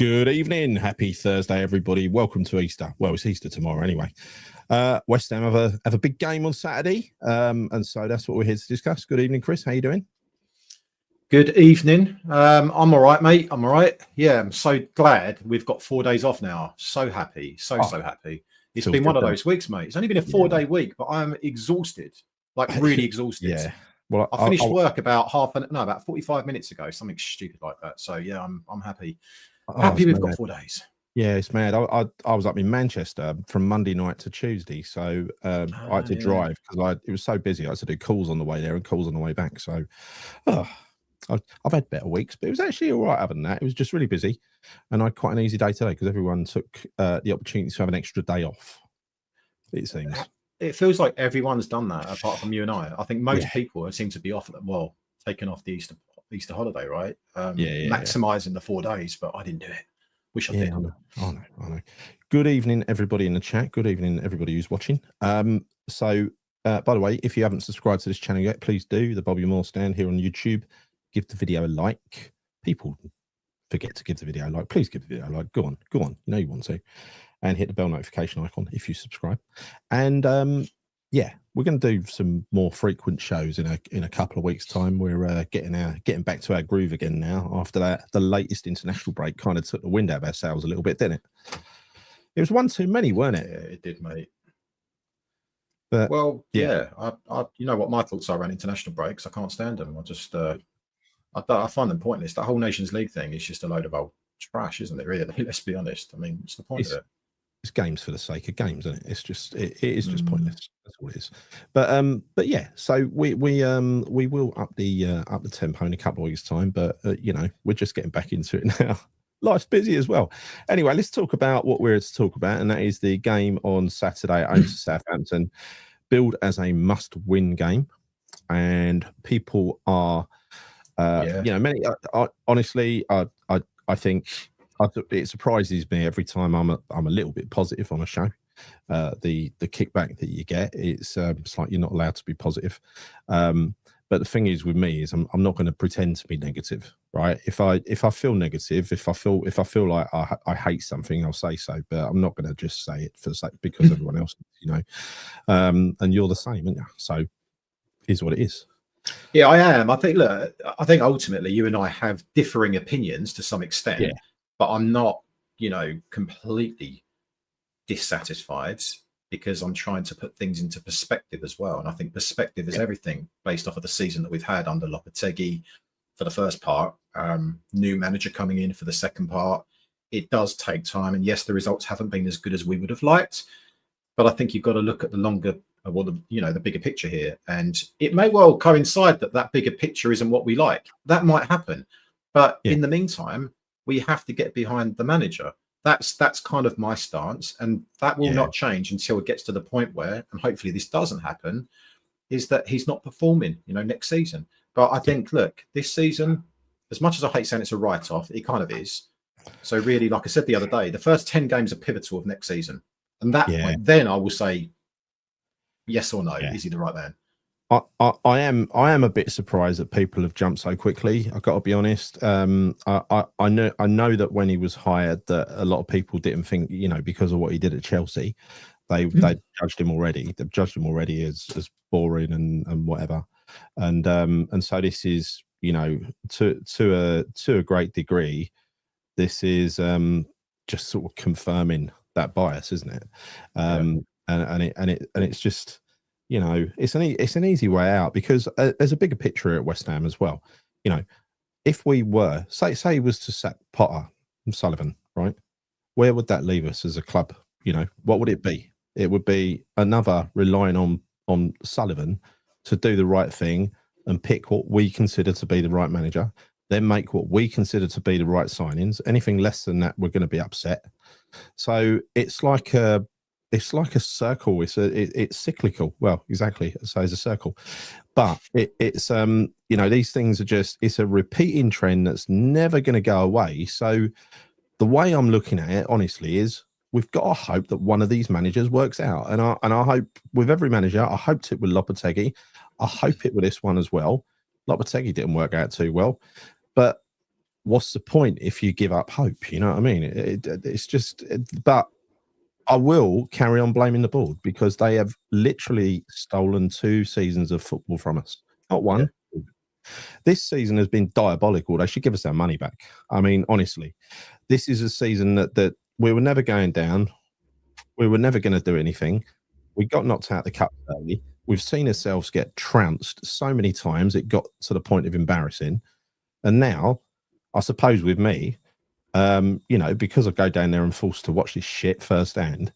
Good evening. Happy Thursday, everybody. Welcome to Easter. Well, it's Easter tomorrow anyway. West Ham have a big game on Saturday, and so that's what we're here to discuss. Good evening, Chris. How you doing? Good evening. I'm all right, mate. I'm all right. Yeah, I'm so glad we've got 4 days off now. So happy. So happy. It's been one of those weeks, mate. It's only been a 4-day week, but I'm exhausted, like really exhausted. Yeah. Well, I finished work about 45 minutes ago, something stupid like that. So yeah, I'm happy. Happy we've got 4 days. Yeah, it's mad. I was up in Manchester from Monday night to Tuesday, so I had to drive because it was so busy. I had to do calls on the way there and calls on the way back. So I've had better weeks, but it was actually all right other than that. It was just really busy, and I had quite an easy day today because everyone took the opportunity to have an extra day off, it seems. It feels like everyone's done that apart from you and I. I think most people seem to be off at taking off the Easter holiday, right? Maximising the 4 days, but I didn't do it. Wish I did. I know. Good evening, everybody in the chat. Good evening, everybody who's watching. So, by the way, if you haven't subscribed to this channel yet, please do. The Bobby Moore Stand here on YouTube. Give the video a like. People forget to give the video a like. Please give the video a like. Go on. You know you want to. And hit the bell notification icon if you subscribe. And we're going to do some more frequent shows in a couple of weeks' time. We're getting back to our groove again now. After that, the latest international break kind of took the wind out of our sails a little bit, didn't it? It was one too many, weren't it? Yeah, it did, mate. But, I you know what my thoughts are around international breaks. I can't stand them. I just I find them pointless. That whole Nations League thing is just a load of old trash, isn't it? Really, let's be honest. I mean, what's the point of it? It's games for the sake of games, isn't it? It's just it is just pointless. That's all it is. But yeah, so we will up the tempo in a couple of weeks' time. But we're just getting back into it now. Life's busy as well. Anyway, let's talk about what we're here to talk about, and that is the game on Saturday at home to Southampton, billed as a must-win game, and people are, many. Honestly, I think. It surprises me every time I'm a little bit positive on a show. The kickback that you get, it's like you're not allowed to be positive. But the thing is with me is I'm not going to pretend to be negative, right? If I feel negative, if I feel like I hate something, I'll say so. But I'm not going to just say it for the sake because everyone else, and you're the same, aren't you? So here's what it is. Yeah, I am. I think ultimately you and I have differing opinions to some extent. Yeah. But I'm not, completely dissatisfied because I'm trying to put things into perspective as well. And I think perspective is everything based off of the season that we've had under Lopetegui for the first part, new manager coming in for the second part. It does take time. And yes, the results haven't been as good as we would have liked. But I think you've got to look at the longer, the bigger picture here. And it may well coincide that bigger picture isn't what we like. That might happen. But in the meantime, we have to get behind the manager. That's kind of my stance, and that will not change until it gets to the point where, and hopefully this doesn't happen, is that he's not performing, next season. But I think, look, this season, as much as I hate saying it's a write-off, it kind of is. So really, like I said the other day, the first 10 games are pivotal of next season. And that point, then I will say yes or no. Is he the right man? I am a bit surprised that people have jumped so quickly. I've got to be honest. I know that when he was hired, that a lot of people didn't think, because of what he did at Chelsea, they judged him already. They've judged him already as boring and whatever. And so this is, to a great degree, this is just sort of confirming that bias, isn't it? And it's just. It's an easy way out because there's a bigger picture at West Ham as well. If we were say he was to sack Potter and Sullivan, right? Where would that leave us as a club? What would it be? It would be another relying on Sullivan to do the right thing and pick what we consider to be the right manager, then make what we consider to be the right signings. Anything less than that, we're going to be upset. So it's like a circle. It's cyclical. Well, exactly. So it's a circle, but it's these things are it's a repeating trend that's never going to go away. So the way I'm looking at it, honestly, is we've got to hope that one of these managers works out. And I hope with every manager, I hoped it with Lopetegui. I hope it with this one as well. Lopetegui didn't work out too well, but what's the point if you give up hope? You know what I mean? It's just, but I will carry on blaming the board because they have literally stolen 2 seasons of football from us. Not one. Yeah. This season has been diabolical. They should give us our money back. I mean, honestly, this is a season that we were never going down. We were never going to do anything. We got knocked out of the cup early. We've seen ourselves get trounced so many times. It got to the point of embarrassing. And now, I suppose with me, you know, because I go down there and forced to watch this shit firsthand,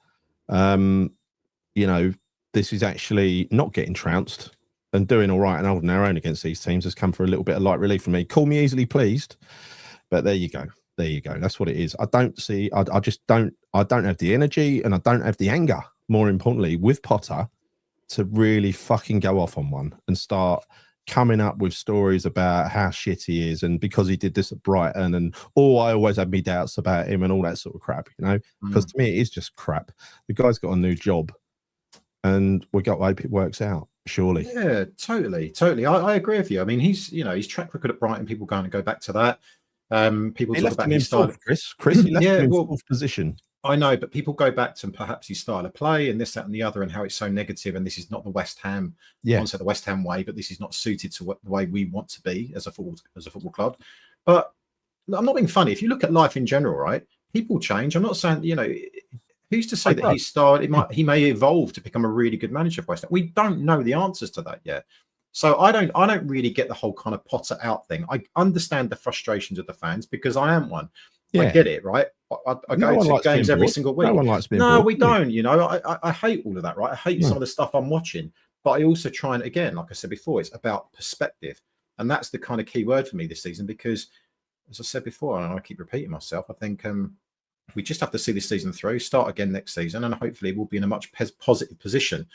you know, this is actually not getting trounced and doing all right and holding our own against these teams has come for a little bit of light relief for me. Call me easily pleased, but there you go. There you go. That's what it is. I don't see, I just don't, I don't have the energy and I don't have the anger, more importantly, with Potter to really fucking go off on one and start coming up with stories about how shit he is and because he did this at Brighton and I always had me doubts about him and all that sort of crap, you know, because to me it is just crap. The guy's got a new job and we got to hope it works out, surely. Yeah, totally. I agree with you. I mean, he's, you know, his track record at Brighton, people going to go back to that. People he talk left about him in his style. Chris, he left him in fourth position. I know, but people go back to perhaps his style of play and this, that, and the other, and how it's so negative. And this is not the West Ham, I won't say the West Ham way, but this is not suited to the way we want to be as a football club. But I'm not being funny. If you look at life in general, right? People change. I'm not saying, you know, who's to say that his style he may evolve to become a really good manager of West Ham. We don't know the answers to that yet. So I don't really get the whole kind of Potter out thing. I understand the frustrations of the fans because I am one. Yeah. I get it, right? I go to games every single week. No one likes being bored. No, we don't. You know, I hate all of that, right? I hate some of the stuff I'm watching, but I also try and, again, like I said before, it's about perspective, and that's the kind of key word for me this season. Because, as I said before, and I keep repeating myself, I think we just have to see this season through, start again next season, and hopefully we'll be in a much positive position.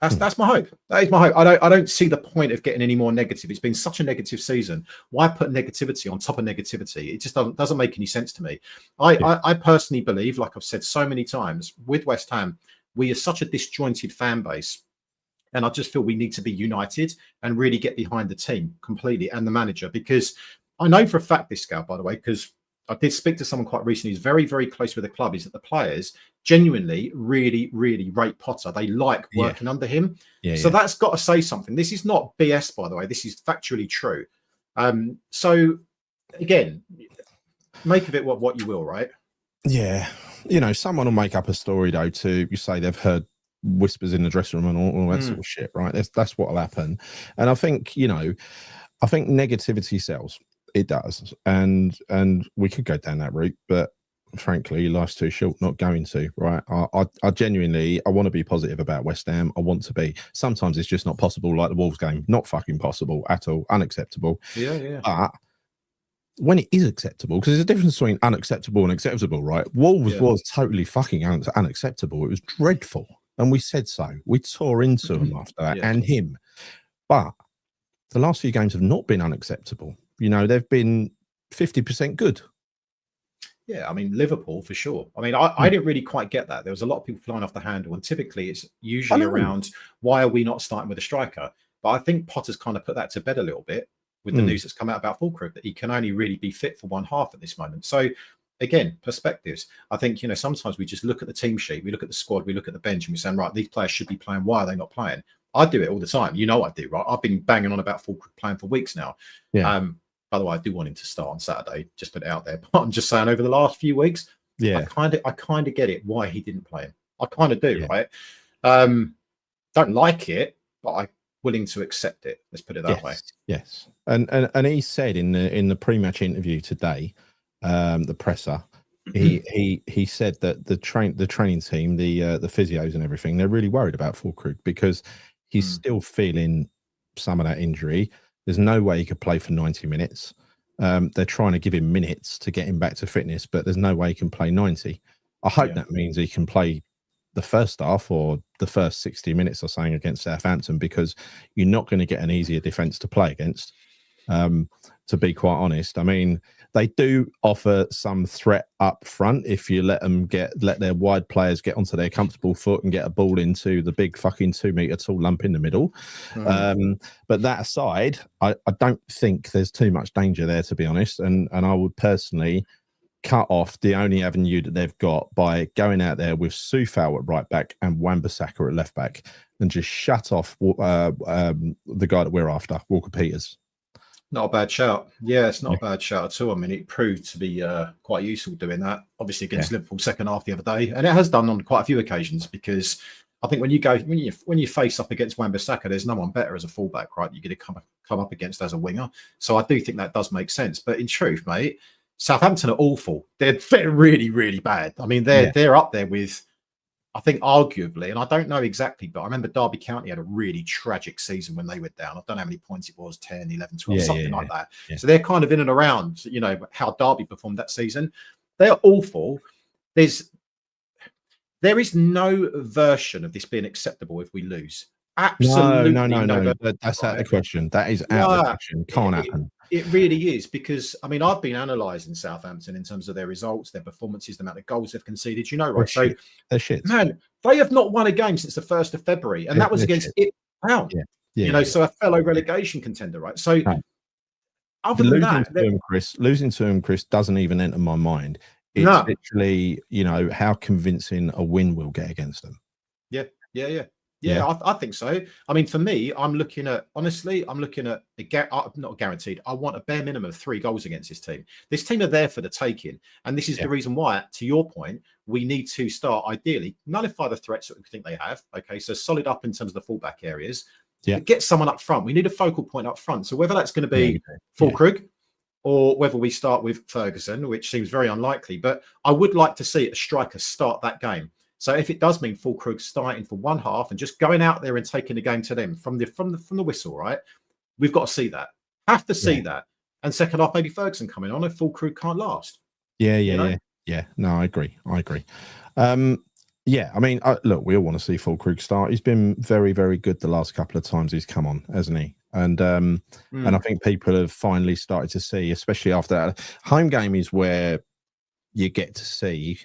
That's my hope. That is my hope. I don't see the point of getting any more negative. It's been such a negative season. Why put negativity on top of negativity? It just doesn't make any sense to me. I personally believe, like I've said so many times, with West Ham, we are such a disjointed fan base. And I just feel we need to be united and really get behind the team completely and the manager. Because I know for a fact this, Scout, by the way, because I did speak to someone quite recently who's very, very close with the club, is that the players genuinely really, really rate Potter. They like working under him. So that's got to say something. This is not BS, by the way. This is factually true. So, again, make of it what you will, right? Yeah. You know, someone will make up a story, though, you say they've heard whispers in the dressing room and all that sort of shit, right? That's what will happen. And I think, you know, negativity sells. It does, and we could go down that route, but frankly, life's too short not going to. Right? I genuinely, I want to be positive about West Ham. I want to be. Sometimes it's just not possible, like the Wolves game. Not fucking possible at all. Unacceptable. Yeah. But when it is acceptable, because there's a difference between unacceptable and acceptable, right? Wolves was totally fucking unacceptable. It was dreadful, and we said so. We tore into them after that, and him. But the last few games have not been unacceptable. You know, they've been 50% good. Yeah, I mean, Liverpool for sure. I mean, I didn't really quite get that. There was a lot of people flying off the handle, and typically it's usually around why are we not starting with a striker? But I think Potter's kind of put that to bed a little bit with the news that's come out about Fullkrug, that he can only really be fit for one half at this moment. So, again, perspectives. I think, you know, sometimes we just look at the team sheet, we look at the squad, we look at the bench, and we say, right, these players should be playing. Why are they not playing? I do it all the time. You know I do, right? I've been banging on about Fullkrug playing for weeks now. Yeah. By the way, I do want him to start on Saturday. Just put it out there. But I'm just saying, over the last few weeks, I kind of get it why he didn't play him. I kind of do, right? Don't like it, but I'm willing to accept it. Let's put it that way. Yes, and he said in the pre-match interview today, the presser, he said that the training team, the physios and everything, they're really worried about Fullkrug because he's still feeling some of that injury. There's no way he could play for 90 minutes. They're trying to give him minutes to get him back to fitness, but there's no way he can play 90. I hope that means he can play the first half or the first 60 minutes or something against Southampton, because you're not going to get an easier defence to play against. to be quite honest. I mean, they do offer some threat up front if you let their wide players get onto their comfortable foot and get a ball into the big fucking 2 meter tall lump in the middle. But that aside, I don't think there's too much danger there, to be honest. And I would personally cut off the only avenue that they've got by going out there with Southampton at right back and Wan-Bissaka at left back, and just shut off the guy that we're after, Walker Peters. Not a bad shout. Yeah, it's not a bad shout at all. I mean, it proved to be quite useful doing that. Obviously against Liverpool second half the other day, and it has done on quite a few occasions, because I think when you face up against Wan-Bissaka, there's no one better as a fullback, right? You're going to come up against as a winger. So I do think that does make sense. But in truth, mate, Southampton are awful. They're really, really bad. I mean, they're up there with, I think, arguably, and I don't know exactly, but I remember Derby County had a really tragic season when they were down. I don't know how many points it was, 10, 11, 12, something like that. Yeah. So they're kind of in and around, how Derby performed that season. They're awful. There is no version of this being acceptable if we lose. Absolutely no. That's out of the question. That is out of the question. Can't happen. It really is, because, I mean, I've been analysing Southampton in terms of their results, their performances, the amount of goals they've conceded, right? So, they're shit. Man, they have not won a game since the 1st of February, and that was against Ipswich Town. So a fellow relegation contender, right? So, other than that, losing to him, Chris, doesn't even enter my mind. It's literally, how convincing a win will get against them. Yeah, I think so. I mean, for me, I'm looking at not guaranteed. I want a bare minimum of 3 goals against this team. This team are there for the taking. And this is the reason why, to your point, we need to start, ideally, nullify the threats that we think they have. Okay, so solid up in terms of the fullback areas. Yeah. Get someone up front. We need a focal point up front. So whether that's going to be Fullkrug or whether we start with Ferguson, which seems very unlikely, but I would like to see a striker start that game. So if it does mean Fullkrug starting for one half and just going out there and taking the game to them from the whistle, right? We've got to see that. Have to see that. And second half, maybe Ferguson coming on if Fullkrug can't last. Yeah. No, I agree. I mean, look, we all want to see Fullkrug start. He's been very, very good the last couple of times he's come on, hasn't he? And I think people have finally started to see, especially after that home game, is where you get to see,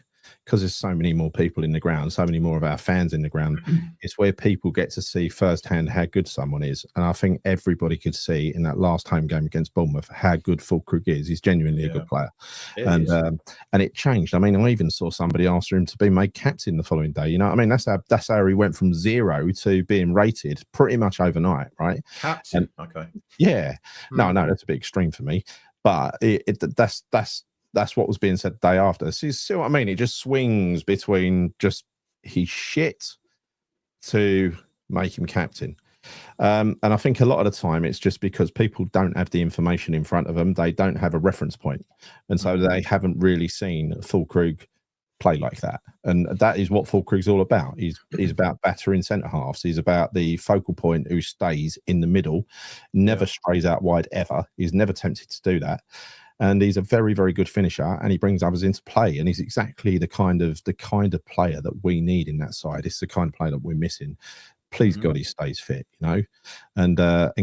because there's so many more people in the ground, so many more of our fans in the ground, it's where people get to see firsthand how good someone is. And I think everybody could see in that last home game against Bournemouth how good Fullkrug is. He's genuinely a good player. And it changed. I mean, I even saw somebody ask for him to be made captain the following day. You know what I mean? That's how he went from 0 to being rated pretty much overnight, right? Captain, okay. Yeah. No, that's a bit extreme for me. But that's what was being said the day after. See what I mean? It just swings between just he's shit to make him captain. And I think a lot of the time it's just because people don't have the information in front of them. They don't have a reference point. And so they haven't really seen Fullkrug play like that. And that is what Fullkrug's all about. He's about battering centre halves. He's about the focal point who stays in the middle, never strays out wide ever. He's never tempted to do that. And he's a very, very good finisher, and he brings others into play. And he's exactly the kind of player that we need in that side. It's the kind of player that we're missing. Please God, he stays fit, and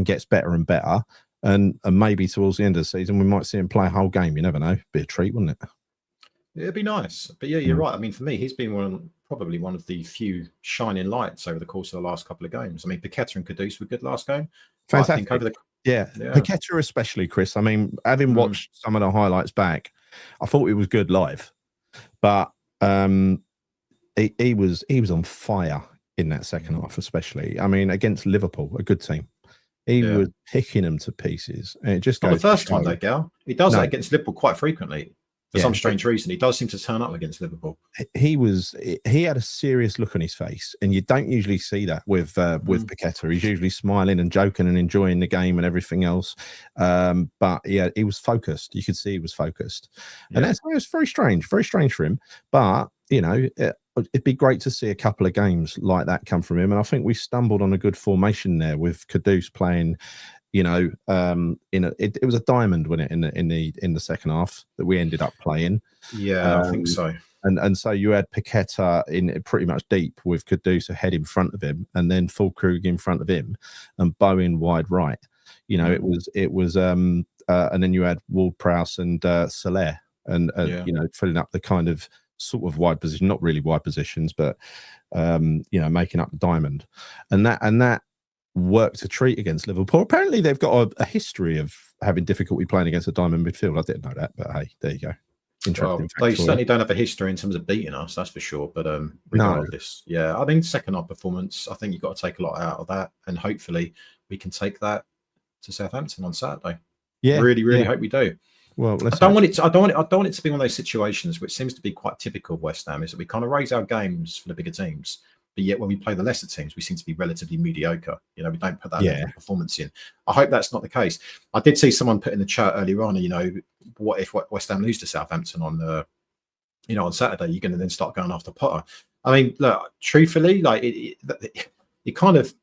gets better and better. And maybe towards the end of the season, we might see him play a whole game. You never know. Be a treat, wouldn't it? It'd be nice. But yeah, you're right. I mean, for me, he's been probably one of the few shining lights over the course of the last couple of games. I mean, Paqueta and Kudus were good last game. Fantastic. I think over the Paqueta especially, Chris. I mean, having watched some of the highlights back, I thought it was good live, but he was on fire in that second half, especially. I mean, against Liverpool, a good team, he was picking them to pieces. And it just goes. Not the first time, though, Gal. He does that against Liverpool quite frequently. For some strange reason, he does seem to turn up against Liverpool. He had a serious look on his face, and you don't usually see that with Paqueta. He's usually smiling and joking and enjoying the game and everything else. But yeah, he was focused. You could see he was focused, and it was very strange for him. But it'd be great to see a couple of games like that come from him. And I think we stumbled on a good formation there with Kudus playing. It was a diamond, wasn't it, in the second half that we ended up playing. Yeah, I think so. And so you had Paqueta in pretty much deep with Kudus ahead in front of him, and then Fullkrug in front of him, and Bowen wide right. It was and then you had Ward-Prowse and Soler, and filling up the kind of sort of wide position, not really wide positions, but making up the diamond, and that worked a treat against Liverpool. Apparently, they've got a history of having difficulty playing against a diamond midfield. I didn't know that, but hey, there you go. Interesting. Well, they certainly don't have a history in terms of beating us, that's for sure. But regardless, I think second half performance, I think you've got to take a lot out of that, and hopefully we can take that to Southampton on Saturday. Yeah, really hope we do. Well, I don't want it to be one of those situations which seems to be quite typical of West Ham, is that we kind of raise our games for the bigger teams, but yet when we play the lesser teams, we seem to be relatively mediocre. We don't put that level of performance in. I hope that's not the case. I did see someone put in the chat earlier on, what if West Ham lose to Southampton on on Saturday? You're going to then start going after Potter. I mean, look, truthfully, like it kind of,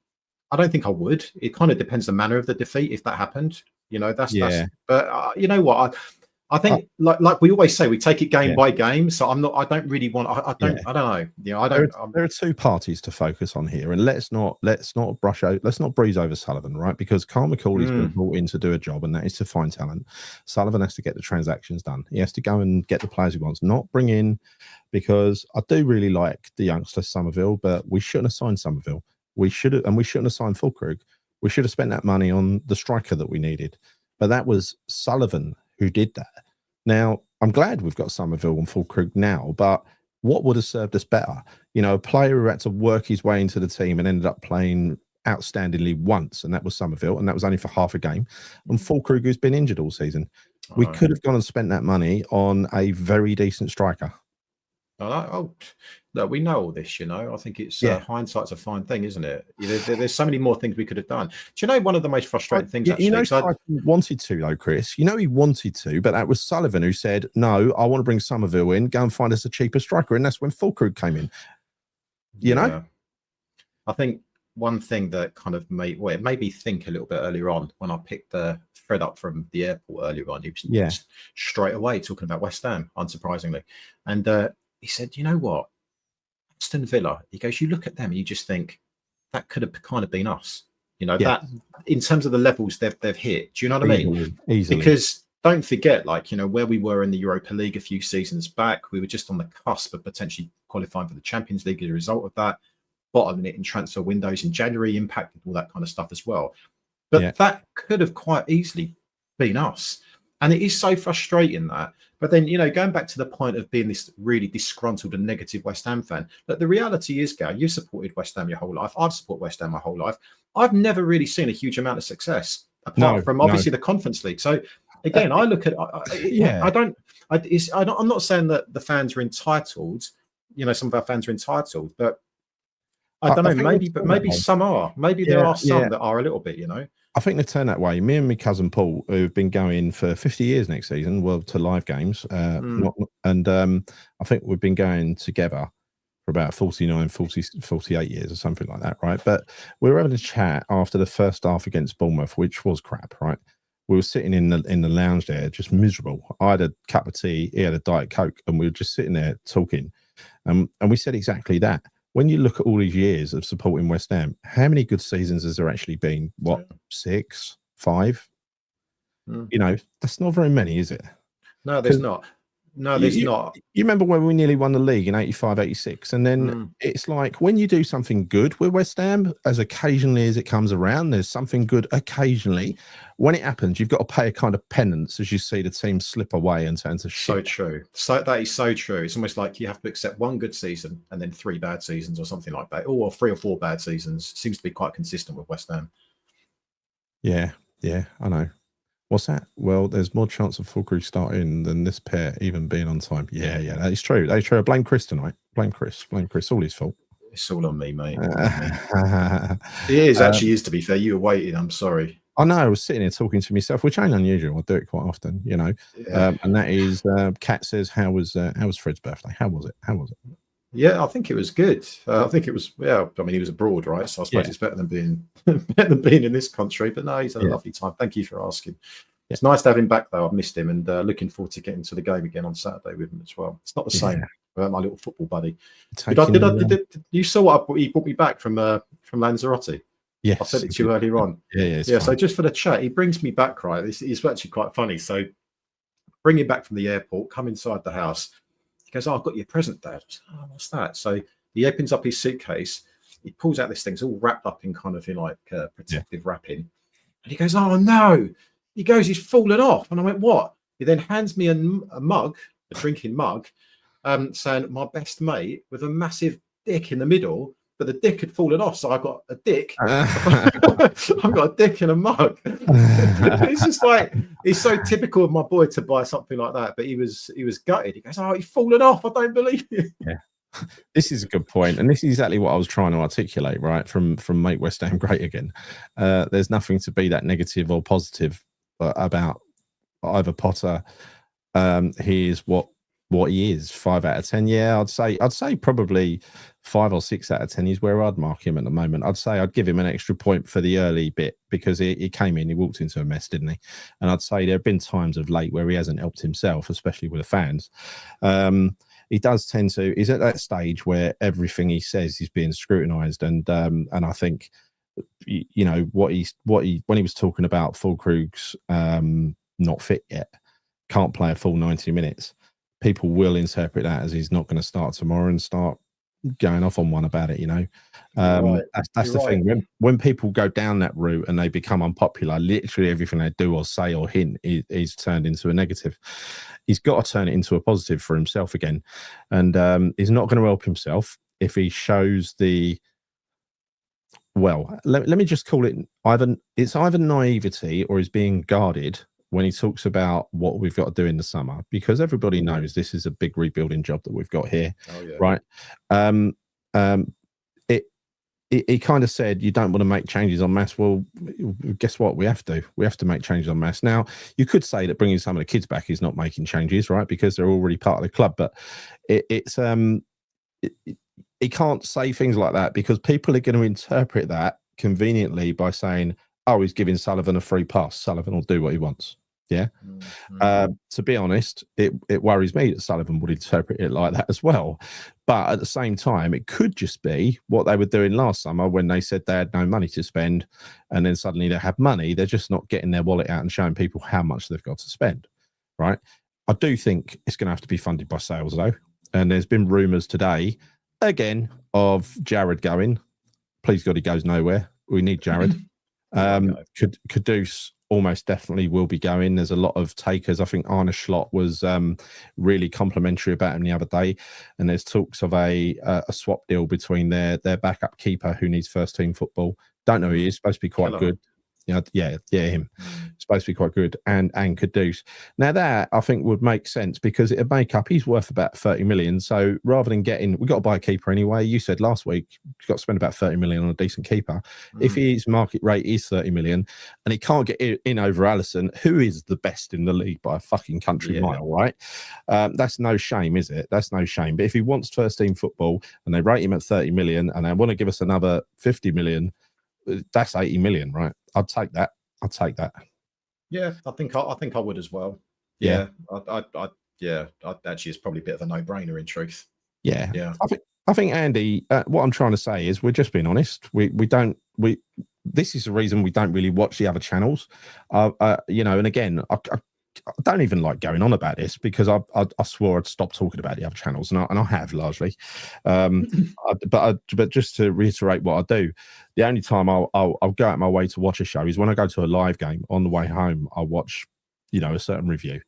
I don't think I would. It kind of depends the manner of the defeat if that happened. But you know what? I think like we always say, we take it game by game. So I don't really want. I don't know. There are two parties to focus on here, and let's not breeze over Sullivan, right? Because Carl McCauley's been brought in to do a job, and that is to find talent. Sullivan has to get the transactions done. He has to go and get the players he wants, not bring in. Because I do really like the youngster Somerville, but we shouldn't have signed Somerville. We shouldn't have signed Fullkrug. We should have spent that money on the striker that we needed. But that was Sullivan who did that. Now, I'm glad we've got Somerville and Fullkrug now, but what would have served us better? A player who had to work his way into the team and ended up playing outstandingly once, and that was Somerville, and that was only for half a game. And Fullkrug, who's been injured all season. We could have gone and spent that money on a very decent striker. Look, we know all this, I think it's hindsight's a fine thing, isn't it? There's so many more things we could have done. Do you know one of the most frustrating things? Actually, he wanted to, though, Chris. He wanted to, but that was Sullivan who said, "No, I want to bring Somerville in. Go and find us a cheaper striker," and that's when Fullkrug came in. I think one thing that kind of made me think a little bit earlier on when I picked Fred up from the airport earlier on. He was straight away talking about West Ham, unsurprisingly, and he said, "You know what? Aston Villa," he goes, "you look at them and you just think that could have kind of been us." That in terms of the levels they've hit. Do you know what I mean? Easily. Because don't forget, where we were in the Europa League a few seasons back, we were just on the cusp of potentially qualifying for the Champions League as a result of that. Bottoming it in transfer windows in January impacted all that kind of stuff as well. But that could have quite easily been us. And it is so frustrating that. But then, going back to the point of being this really disgruntled and negative West Ham fan, but the reality is, Gal, you've supported West Ham your whole life. I've supported West Ham my whole life. I've never really seen a huge amount of success apart from obviously the Conference League. So again, I look at, I'm not saying that the fans are entitled. Some of our fans are entitled, but I don't know. Maybe some are. Maybe there are some that are a little bit. I think they turn that way. Me and my cousin Paul, who've been going for 50 years next season, to live games. I think we've been going together for about 48 years or something like that, right? But we were having a chat after the first half against Bournemouth, which was crap, right? We were sitting in the lounge there, just miserable. I had a cup of tea, he had a Diet Coke, and we were just sitting there talking. And we said exactly that. When you look at all these years of supporting West Ham, how many good seasons has there actually been? 6, 5? That's not very many, is it? No, there's not. No, there's not. You remember when we nearly won the league in 85, 86? And then it's like when you do something good with West Ham, as occasionally as it comes around, there's something good occasionally. When it happens, you've got to pay a kind of penance as you see the team slip away and turn to shit. So true. So that is so true. It's almost like you have to accept one good season and then 3 bad seasons or something like that. Or 3 or 4 bad seasons. Seems to be quite consistent with West Ham. Yeah, I know. What's that? Well, there's more chance of Fullkrug starting than this pair even being on time. Yeah, that is true. That is true. Blame Chris tonight. Blame Chris. All his fault. It's all on me, mate. It actually is, to be fair. You were waiting. I'm sorry. I know. I was sitting here talking to myself, which ain't unusual. I do it quite often, and that is, Kat says, how was Fred's birthday? How was it? Yeah, I think it was good. I think it was, I mean, he was abroad, right? So I suppose it's better than being in this country. But no, he's had a lovely time. Thank you for asking. It's nice to have him back, though. I've missed him, and looking forward to getting to the game again on Saturday with him as well. It's not the same without my little football buddy. You saw what he brought me back from Lanzarote? Yes, I said it to you earlier on. Yeah. So just for the chat, he brings me back, right? It's actually quite funny. So bring him back from the airport, come inside the house. He goes, I've got your present, Dad. I said, what's that? So he opens up his suitcase. He pulls out this thing. It's all wrapped up in kind of protective wrapping. And he goes, oh, no. He goes, he's fallen off. And I went, what? He then hands me a mug, a drinking mug, saying, my best mate, with a massive dick in the middle. But the dick had fallen off, so I got a dick. I've got a dick in a mug. It's just like, it's so typical of my boy to buy something like that. But he was gutted. He goes, he's fallen off. I don't believe you. Yeah. This is a good point, and this is exactly what I was trying to articulate, right? From Make West Ham Great Again. There's nothing to be that negative or positive about either Potter. He is what he is. 5 out of 10. Yeah, I'd say probably 5 or 6 out of 10 is where I'd mark him at the moment. I'd say I'd give him an extra point for the early bit because he came in, he walked into a mess, didn't he? And I'd say there have been times of late where he hasn't helped himself, especially with the fans. He does tend to. He's at that stage where everything he says is being scrutinised, and I think, you know, when he was talking about Fullkrug's not fit yet, can't play a full 90 minutes. People will interpret that as he's not going to start tomorrow and start going off on one about it, you know. That's the thing. When people go down that route and they become unpopular, literally everything they do or say or hint is turned into a negative. He's got to turn it into a positive for himself again. And he's not going to help himself if he shows the, well, let me just call it either naivety or he's being guarded when he talks about what we've got to do in the summer, because everybody knows this is a big rebuilding job that we've got here, right? He kind of said you don't want to make changes en masse. Well, guess what? We have to make changes en masse. Now, you could say that bringing some of the kids back is not making changes, right? Because they're already part of the club. But he can't say things like that because people are going to interpret that conveniently by saying, oh, he's giving Sullivan a free pass. Sullivan will do what he wants. Yeah. To be honest, it worries me that Sullivan would interpret it like that as well. But at the same time, it could just be what they were doing last summer when they said they had no money to spend, and then suddenly they have money. They're just not getting their wallet out and showing people how much they've got to spend, right? I do think it's going to have to be funded by sales, though. And there's been rumours today, again, of Jared going. Please God, he goes nowhere. We need Jared. Kudus almost definitely will be going. There's a lot of takers. I think Arne Slot was really complimentary about him the other day, and there's talks of a swap deal between their backup keeper who needs first team football. Don't know who he is. Supposed to be quite good. Yeah, him. Supposed to be quite good, and Kudus. Now that I think would make sense because it'd make up. He's worth about 30 million. So rather than we've got to buy a keeper anyway. You said last week you've got to spend about 30 million on a decent keeper. If his market rate is 30 million, and he can't get in over Alisson, who is the best in the league by a fucking country mile, right? That's no shame, is it? That's no shame. But if he wants first team football and they rate him at 30 million and they want to give us another 50 million. That's 80 million, right? I'd take that. Yeah, I think I would as well. Yeah, I actually, it's probably a bit of a no-brainer in truth. Yeah. I think Andy, what I'm trying to say is we're just being honest. This is the reason we don't really watch the other channels. You know, and again, I don't even like going on about this because I swore I'd stop talking about the other channels, and I have largely. But just to reiterate what I do, the only time I'll go out my way to watch a show is when I go to a live game. On the way home, I'll watch, you know, a certain review,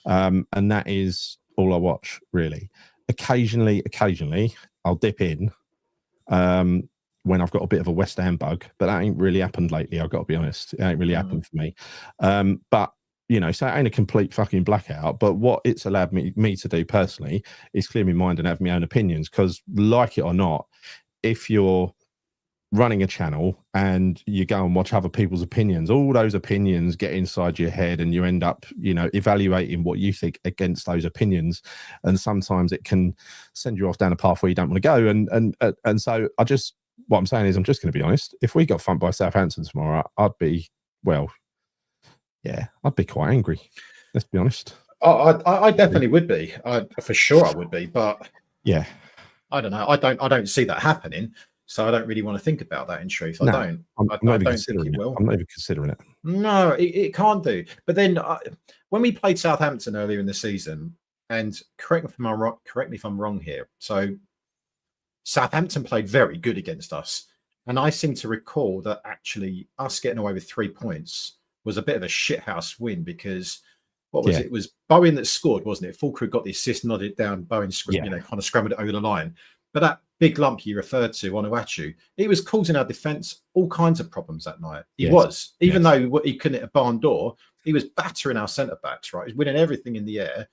and that is all I watch really. Occasionally, I'll dip in when I've got a bit of a West Ham bug, but that ain't really happened lately. I've got to be honest, it ain't really happened for me. But you know, so it ain't a complete fucking blackout, but what it's allowed me to do personally is clear my mind and have my own opinions. Because, like it or not, if you're running a channel and you go and watch other people's opinions, all those opinions get inside your head, and you end up, you know, evaluating what you think against those opinions, and sometimes it can send you off down a path where you don't want to go. And so what I'm saying is, I'm just going to be honest. If we got thumped by Southampton tomorrow, I'd be quite angry. Let's be honest. I definitely would be. For sure I would be. But yeah, I don't know. I don't see that happening. So I don't really want to think about that. In truth, No, I don't. I'm I not even don't think considering it it. will. I'm not even considering it. No, it can't do. But then when we played Southampton earlier in the season, and correct me if I'm wrong here. So Southampton played very good against us, and I seem to recall that actually us getting away with 3 points was a bit of a shithouse win because what was Yeah. it? It was Bowen that scored, wasn't it? Fullkrug got the assist, nodded it down. Bowen, Yeah. kind of scrambled it over the line. But that big lump you referred to, Onuachu, he was causing our defence all kinds of problems that night. He was, even though he couldn't hit a barn door, he was battering our centre backs. Right, he was winning everything in the air.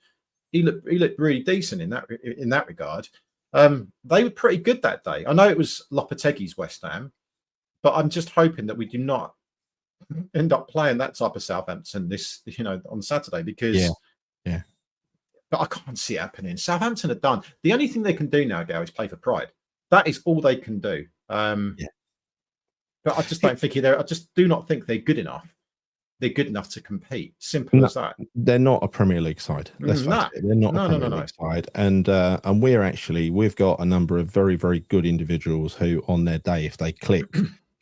He looked really decent in that regard. They were pretty good that day. I know it was Lopetegui's West Ham, but I'm just hoping that we do not end up playing that type of Southampton on Saturday because yeah. But I can't see it happening. Southampton are done. The only thing they can do now, Gal, is play for pride. That is all they can do. But I just don't think I just do not think they're good enough. They're good enough to compete. Simple as that. They're not a Premier League side. Let's face it. They're not a Premier League side. And we've got a number of very, very good individuals who, on their day, if they click,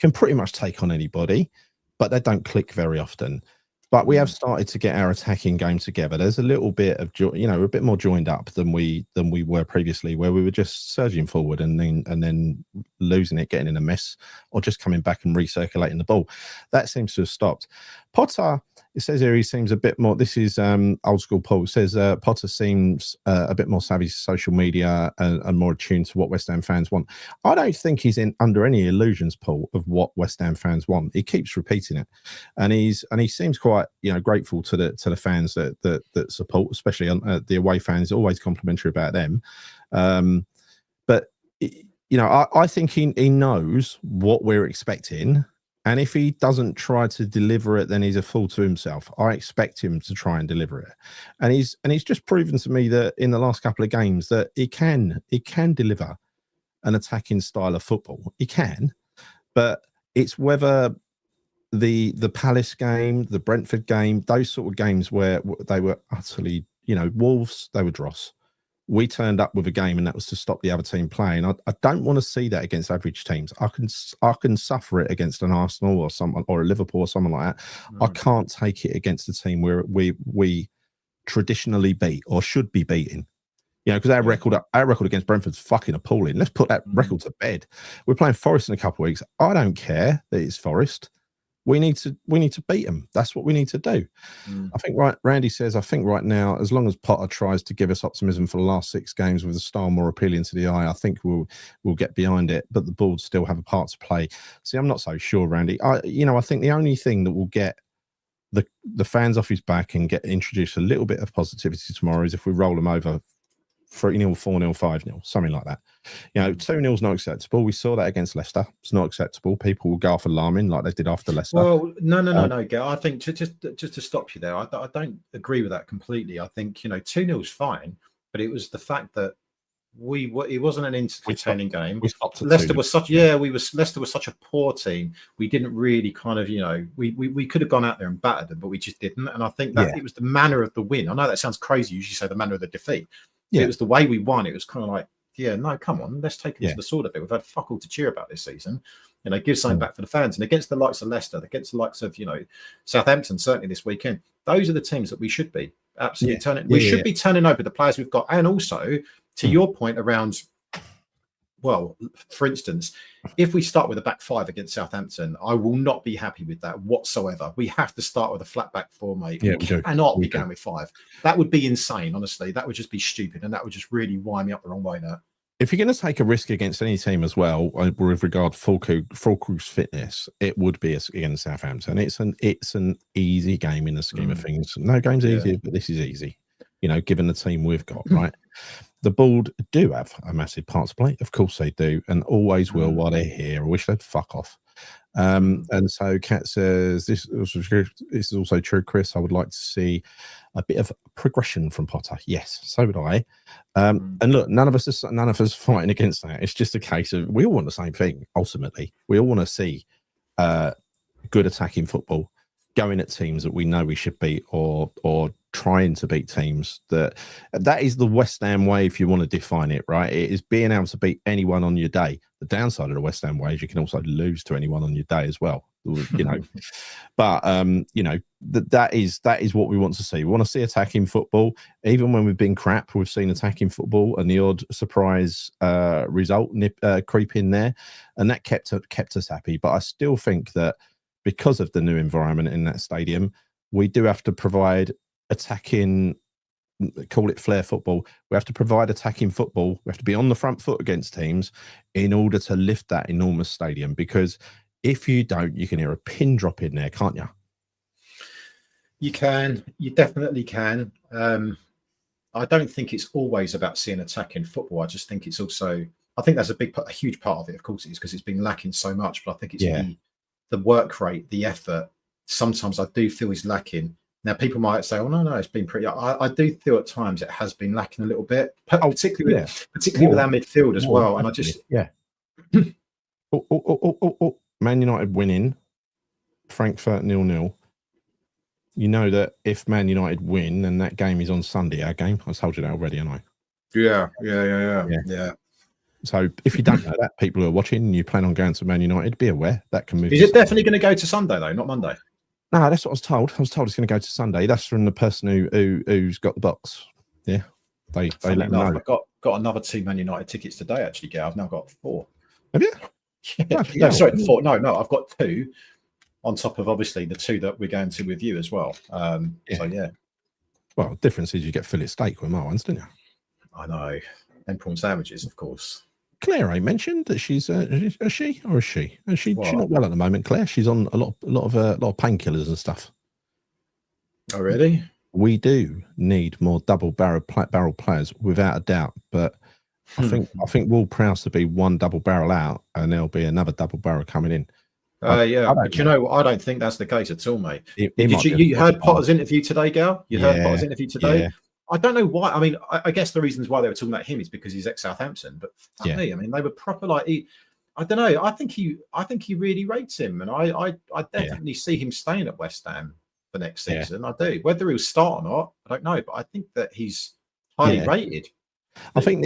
can pretty much take on anybody, but they don't click very often. But we have started to get our attacking game together. There's a little bit of a bit more joined up than we were previously, where we were just surging forward and then losing it, getting in a mess, or just coming back and recirculating the ball. That seems to have stopped. Potter, it says here, he seems a bit more. This is old school Paul. It says Potter seems a bit more savvy to social media and more attuned to what West Ham fans want. I don't think he's under any illusions, Paul, of what West Ham fans want. He keeps repeating it, and he seems quite grateful to the fans that support, especially the away fans. Always complimentary about them, but I think he knows what we're expecting. And if he doesn't try to deliver it, then he's a fool to himself. I expect him to try and deliver it, and he's just proven to me that in the last couple of games that he can deliver an attacking style of football. He can, but it's whether the Palace game, the Brentford game, those sort of games where they were utterly, Wolves, they were dross. We turned up with a game, and that was to stop the other team playing. I don't want to see that against average teams. I can suffer it against an Arsenal or someone, or a Liverpool or someone like that. I can't take it against a team where we traditionally beat or should be beating. Because our record against Brentford's fucking appalling. Let's put that record to bed. We're playing Forest in a couple of weeks. I don't care that it's Forest. We need to beat them. That's what we need to do. I think Randy says, I think right now, as long as Potter tries to give us optimism for the last 6 games with a style more appealing to the eye, I think we'll get behind it. But the board still have a part to play. See, I'm not so sure, Randy. I think the only thing that will get the fans off his back and get introduced a little bit of positivity tomorrow is if we roll them over 3-0, 4-0, 5-0, something like that. 2-0 is not acceptable. We saw that against Leicester. It's not acceptable. People will go off alarming like they did after Leicester. Well, no, Gail. I think just to stop you there, I don't agree with that completely. I think 2-0 is fine, but it was the fact that it wasn't an entertaining game. Leicester was Leicester was such a poor team. We didn't really kind of we could have gone out there and battered them, but we just didn't. And I think that it was the manner of the win. I know that sounds crazy. You usually say the manner of the defeat. Yeah. It was the way we won. It was kind of like, no, come on, let's take them to the sword a bit. We've had fuck all to cheer about this season. Give something back for the fans. And against the likes of Leicester, against the likes of Southampton, certainly this weekend, those are the teams that we should be absolutely turning. We should be turning over the players we've got, and also to your point around. Well, for instance, if we start with a back 5 against Southampton, I will not be happy with that whatsoever. We have to start with a flat back 4, mate. Yeah, we cannot be going with 5. That would be insane, honestly. That would just be stupid, and that would just really wind me up the wrong way. That if you're going to take a risk against any team as well, with regard to Fullkrug's fitness, it would be against Southampton. It's an easy game in the scheme of things. No game's easy, but this is easy. Given the team we've got, right? The board do have a massive part to play. Of course they do, and always will while they're here. I wish they'd fuck off. And so Kat says, this is also true, Chris. I would like to see a bit of progression from Potter. Yes, so would I. And look, none of us are fighting against that. It's just a case of we all want the same thing, ultimately. We all want to see good attacking football. going at teams that we know we should beat, or trying to beat teams. That is the West Ham way, if you want to define it, right? It is being able to beat anyone on your day. The downside of the West Ham way is you can also lose to anyone on your day as well, you know. But you know, that is what we want to see. We want to see attacking football. Even when we've been crap, we've seen attacking football, and the odd surprise result creep in there, and that kept us happy. But I still think that because of the new environment in that stadium, we do have to provide attacking, call it flair football. We have to provide attacking football. We have to be on the front foot against teams in order to lift that enormous stadium. Because if you don't, you can hear a pin drop in there, can't you? You can. You definitely can. I don't think it's always about seeing attacking football. I just think it's also, I think that's a huge part of it. Of course it is, because it's been lacking so much. But I think it's the work rate, the effort. Sometimes I do feel is lacking. Now, people might say, "Oh no, it's been pretty." I do feel at times it has been lacking a little bit, particularly with our midfield as well. And I just, Man United winning, Frankfurt 0-0. You know that if Man United win, and that game is on Sunday, our game. I told you that already, haven't I? Yeah. So if you don't know that, people who are watching and you plan on going to Man United, be aware that can move. Is it definitely going to go to Sunday though, not Monday? No, that's what I was told. I was told it's going to go to Sunday. That's from the person who's got the box. Yeah, they let me know. I've got another 2 Man United tickets today. Actually, Gav, I've now got 4. Have you? No, sorry, 4. No, I've got 2 on top of obviously the 2 that we're going to with you as well. So yeah. Well, the difference is you get fillet steak with my ones, don't you? I know, and prawn sandwiches, of course. Claire ain't mentioned that she's is she? She's not well at the moment. Claire, she's on a lot of painkillers and stuff. Oh really? We do need more double barrel players without a doubt, but I think Will Prowse to be one double barrel out, and there'll be another double barrel coming in. But you know, I don't think that's the case at all, mate. You heard Potter's interview today, Gal? You heard Potter's interview today? Yeah. I don't know why. I mean, I guess the reasons why they were talking about him is because he's ex-Southampton. But for me, I mean, they were proper like I don't know. I think he really rates him, and I definitely see him staying at West Ham for next season. I do. Whether he'll start or not, I don't know. But I think that he's highly rated. I think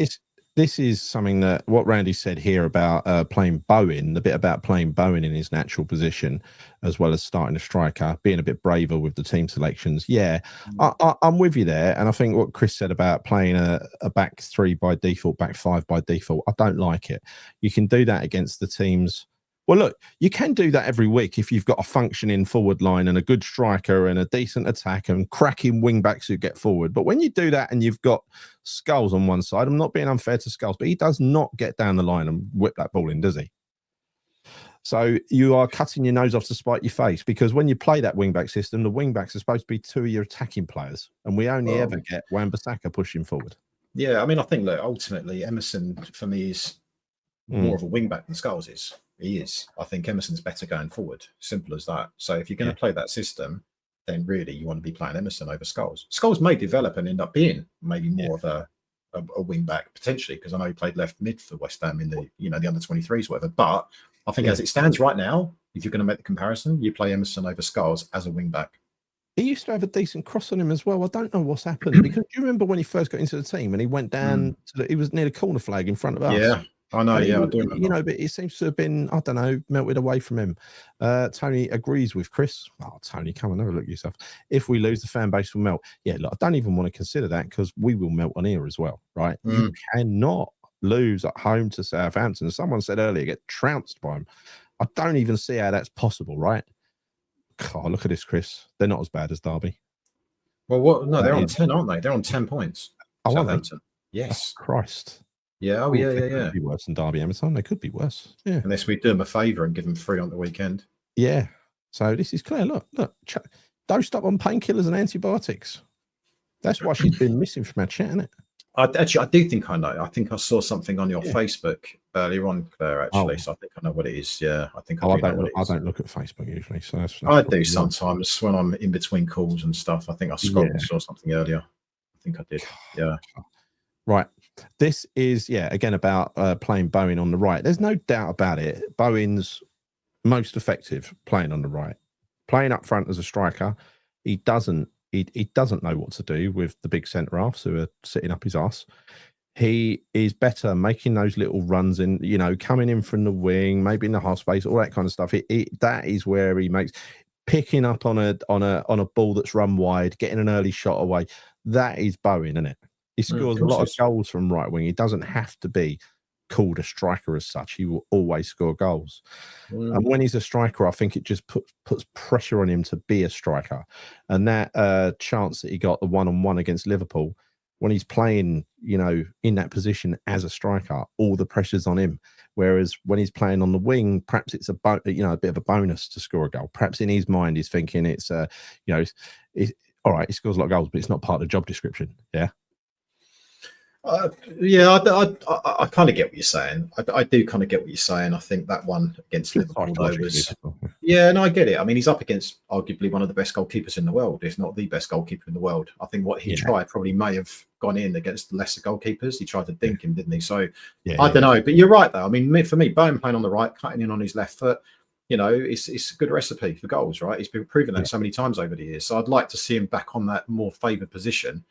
this is something that what Randy said here about playing Bowen, the bit about playing Bowen in his natural position, as well as starting a striker, being a bit braver with the team selections. Yeah, I'm with you there. And I think what Chris said about playing a back 3 by default, back 5 by default, I don't like it. You can do that against the teams. Well, look, you can do that every week if you've got a functioning forward line and a good striker and a decent attack and cracking wing backs who get forward. But when you do that and you've got Skulls on one side, I'm not being unfair to Skulls, but he does not get down the line and whip that ball in, does he? So you are cutting your nose off to spite your face, because when you play that wing back system, the wing backs are supposed to be 2 of your attacking players, and we only ever get Wan-Bissaka pushing forward. Yeah, I mean, I think that ultimately Emerson for me is more of a wing back than Skulls is. He is. I think Emerson's better going forward. Simple as that. So if you're going to play that system, then really you want to be playing Emerson over Skulls. Skulls may develop and end up being maybe more of a wing back potentially, because I know he played left mid for West Ham in the the under 23s, whatever. But I think as it stands right now, if you're going to make the comparison, you play Emerson over Skulls as a wing back. He used to have a decent cross on him as well. I don't know what's happened, because do you remember when he first got into the team and he went down he was near the corner flag in front of us? Yeah. I know, I do remember. But it seems to have been, I don't know, melted away from him. Tony agrees with Chris. Oh, Tony, come on, have a look at yourself. If we lose, the fan base will melt. Yeah, look, I don't even want to consider that, because we will melt on here as well, right? You cannot lose at home to Southampton. Someone said earlier, get trounced by them. I don't even see how that's possible, right? God, look at this, Chris. They're not as bad as Derby. Well, what? No, they're on 10, aren't they? They're on 10 points. Oh, Southampton. Yes. Oh, Christ. Yeah, They could be worse than Derby Emerson. They could be worse. Yeah. Unless we do them a favour and give them 3 on the weekend. Yeah. So this is clear. Look. Don't stop on painkillers and antibiotics. That's why she's been missing from our chat, isn't it? I do think I know. I think I saw something on your Facebook earlier on, Claire, actually. So I think I know what it is. Yeah, I think I don't look at Facebook usually. So that's I do sometimes when I'm in between calls and stuff. I think I scrolled and saw something earlier. I think I did. Yeah. Right. This is, again, about playing Bowen on the right. There's no doubt about it. Bowen's most effective playing on the right. playing up front as a striker. He doesn't know what to do with the big centre halves who are sitting up his arse. He is better making those little runs in, you know, coming in from the wing, maybe in the half space, all that kind of stuff. That is where he makes picking up on a ball that's run wide, getting an early shot away. That is Bowen, isn't it? He scores a lot of goals from right wing. He doesn't have to be called a striker as such. He will always score goals. And when he's a striker, I think it just puts pressure on him to be a striker. And that chance that he got, the 1-on-1 against Liverpool, when he's playing, you know, in that position as a striker, all the pressure's on him. Whereas when he's playing on the wing, perhaps it's a bit of a bonus to score a goal. Perhaps in his mind, he's thinking it's, you know, all right, he scores a lot of goals, but it's not part of the job description. Yeah. Yeah, I kind of get what you're saying. I do kind of get what you're saying. I think that one against Liverpool, though, was... Yeah, no, I get it. I mean, he's up against arguably one of the best goalkeepers in the world, if not the best goalkeeper in the world. I think what he tried probably may have gone in against lesser goalkeepers. He tried to dink him, didn't he? So I don't know. But you're right, though. I mean, for me, Bowen playing on the right, cutting in on his left foot, you know, it's a good recipe for goals, right? He's been proving that so many times over the years. So I'd like to see him back on that more favoured position.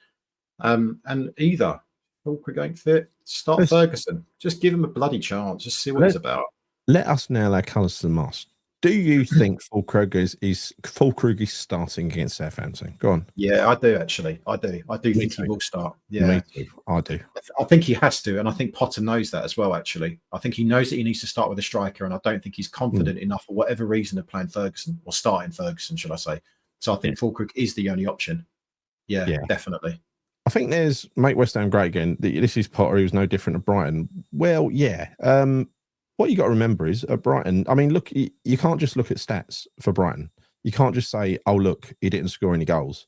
And either Fullkrug ain't fit, start Ferguson. Just give him a bloody chance. Just see what he's about. Let us nail our colours to the mast. Do you think Fullkrug is starting against Southampton? Go on. Yeah, I do actually. I do think he will start. Yeah, me too. I do. I think he has to, and I think Potter knows that as well. Actually, I think he knows that he needs to start with a striker, and I don't think he's confident enough for whatever reason of playing Ferguson or starting Ferguson, should I say? So I think Fullkrug is the only option. Yeah, definitely. I think there's make West Ham great again. This is Potter. He was no different to Brighton. Well, yeah. What you got to remember is at Brighton, I mean, look, you can't just look at stats for Brighton. You can't just say, oh, look, he didn't score any goals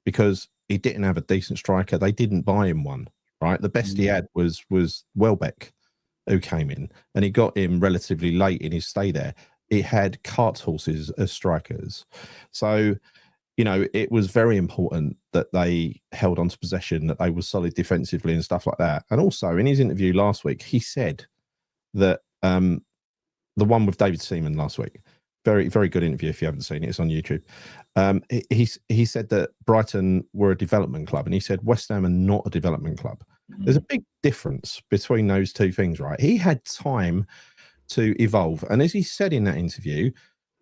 because he didn't have a decent striker. They didn't buy him one, right? The best he had was Welbeck, who came in, and he got him relatively late in his stay there. He had cart horses as strikers. So, you know, it was very important that they held on to possession, that they were solid defensively and stuff like that. And also, in his interview last week, he said that the one with David Seaman last week, very, very good interview. If you haven't seen it, it's on YouTube. He said that Brighton were a development club, and he said West Ham are not a development club. There's a big difference between those two things, right? He had time to evolve, and as he said in that interview,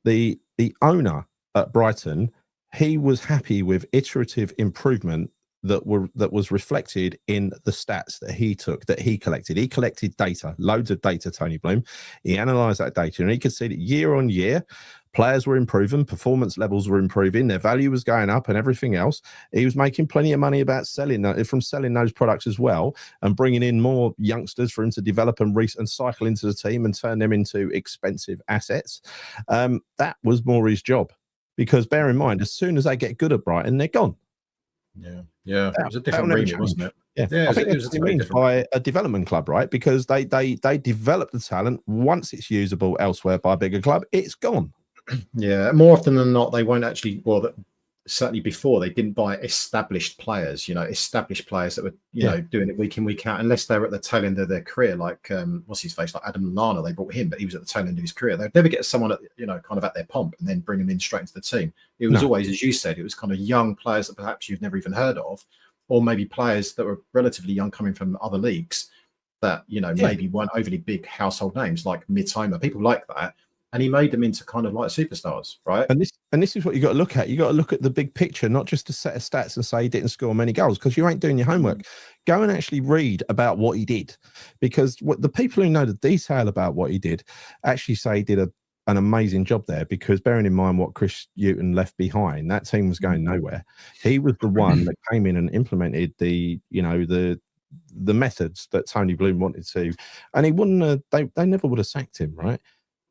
the owner at Brighton, he was happy with iterative improvement that was reflected in the stats that he collected. He collected data, loads of data, Tony Bloom. He analysed that data, and he could see that year on year, players were improving, performance levels were improving, their value was going up, and everything else. He was making plenty of money from selling those products as well, and bringing in more youngsters for him to develop and cycle into the team and turn them into expensive assets. That was more his job, because bear in mind, as soon as they get good at Brighton, they're gone. Yeah. It was a different remit, wasn't it? Yeah, I think that's what it means by a development club, right? Because they develop the talent. Once it's usable elsewhere by a bigger club, it's gone. Yeah, more often than not, they won't actually. Well, certainly before, they didn't buy established players. You know, established players that were doing it week in, week out, unless they're at the tail end of their career. Like what's his face, like Adam Lallana. They brought him, but he was at the tail end of his career. They'd never get someone at kind of at their pomp and then bring them in straight into the team. It was always, as you said, it was kind of young players that perhaps you've never even heard of, or maybe players that were relatively young coming from other leagues that maybe weren't overly big household names like Mitoma, people like that. And he made them into kind of like superstars, right? And this is what you got to look at. You got to look at the big picture, not just a set of stats and say he didn't score many goals, because you ain't doing your homework. Go and actually read about what he did, because the people who know the detail about what he did actually say he did an amazing job there. Because bearing in mind what Chris Hughton left behind, that team was going nowhere. He was the one that came in and implemented the methods that Tony Bloom wanted to, and he wouldn't. They never would have sacked him, right?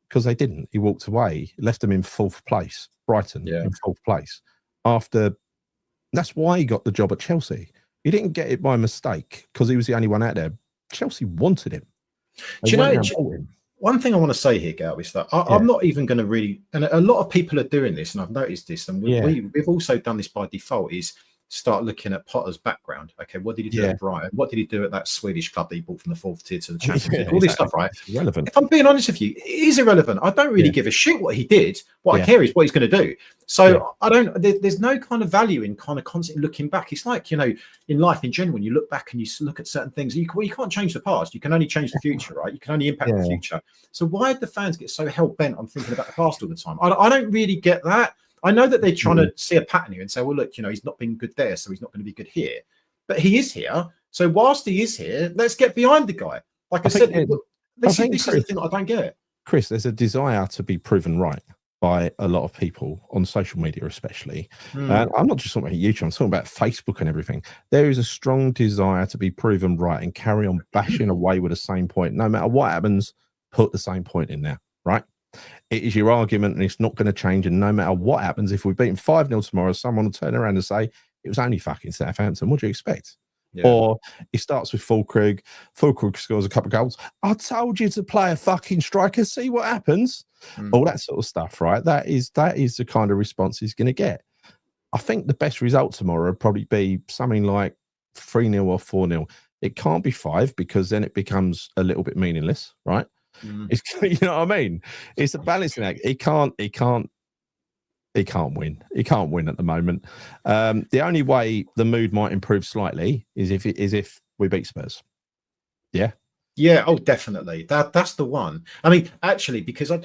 Because they didn't. He walked away, left them in fourth place, Brighton in fourth place. That's why he got the job at Chelsea. He didn't get it by mistake because he was the only one out there. Chelsea wanted him. Do you know, one thing I want to say here, Gal, is that I'm not even going to really, and a lot of people are doing this, and I've noticed this, and we've also done this by default, is start looking at Potter's background. Okay, what did he do at Brighton? What did he do at that Swedish club that he bought from the 4th tier to the Champions League? All this stuff, right? It's irrelevant. If I'm being honest with you, it is irrelevant. I don't really give a shit what he did. What I care is what he's going to do. So I don't. There's no kind of value in kind of constantly looking back. It's like, you know, in life in general, when you look back and you look at certain things, you can't change the past. You can only change the future, right? You can only impact the future. So why do the fans get so hell bent on thinking about the past all the time? I don't really get that. I know that they're trying to see a pattern here and say, well, look, you know, he's not been good there, so he's not going to be good here. But he is here. So whilst he is here, let's get behind the guy. Like I said, this is the thing that I don't get. Chris, there's a desire to be proven right by a lot of people on social media, especially. And I'm not just talking about YouTube, I'm talking about Facebook and everything. There is a strong desire to be proven right and carry on bashing away with the same point. No matter what happens, put the same point in there, right? It is your argument and it's not going to change. And no matter what happens, if we beat 5-0 tomorrow, someone will turn around and say, it was only fucking Southampton. What do you expect? Or it starts with Fullkrug. Fullkrug scores a couple of goals. I told you to play a fucking striker. See what happens. All that sort of stuff, right? That is the kind of response he's going to get. I think the best result tomorrow would probably be something like 3-0 or 4-0. It can't be 5 because then it becomes a little bit meaningless, right? It's, you know what I mean? It's a balancing act. He can't win. He can't win at the moment. The only way the mood might improve slightly is if we beat Spurs. Yeah. Oh, definitely. That's the one. I mean, actually, because I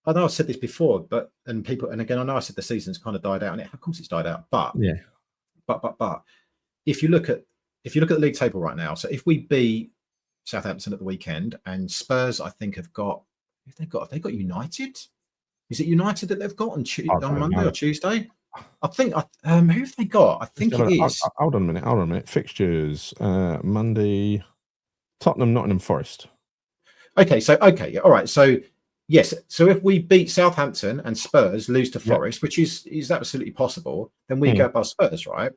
know I've said this before, and again, I know I said the season's kind of died out, and of course it's died out. But but if you look at the league table right now, so if we beat Southampton at the weekend, and Spurs, I think have got United. Is it United that they've got on Monday or Tuesday? I think. Who have they got? I think it is. Hold on a minute. Fixtures Monday. Tottenham, Nottingham Forest. Okay. All right. So yes. So if we beat Southampton and Spurs lose to Forest, which is absolutely possible, then we go above Spurs, right?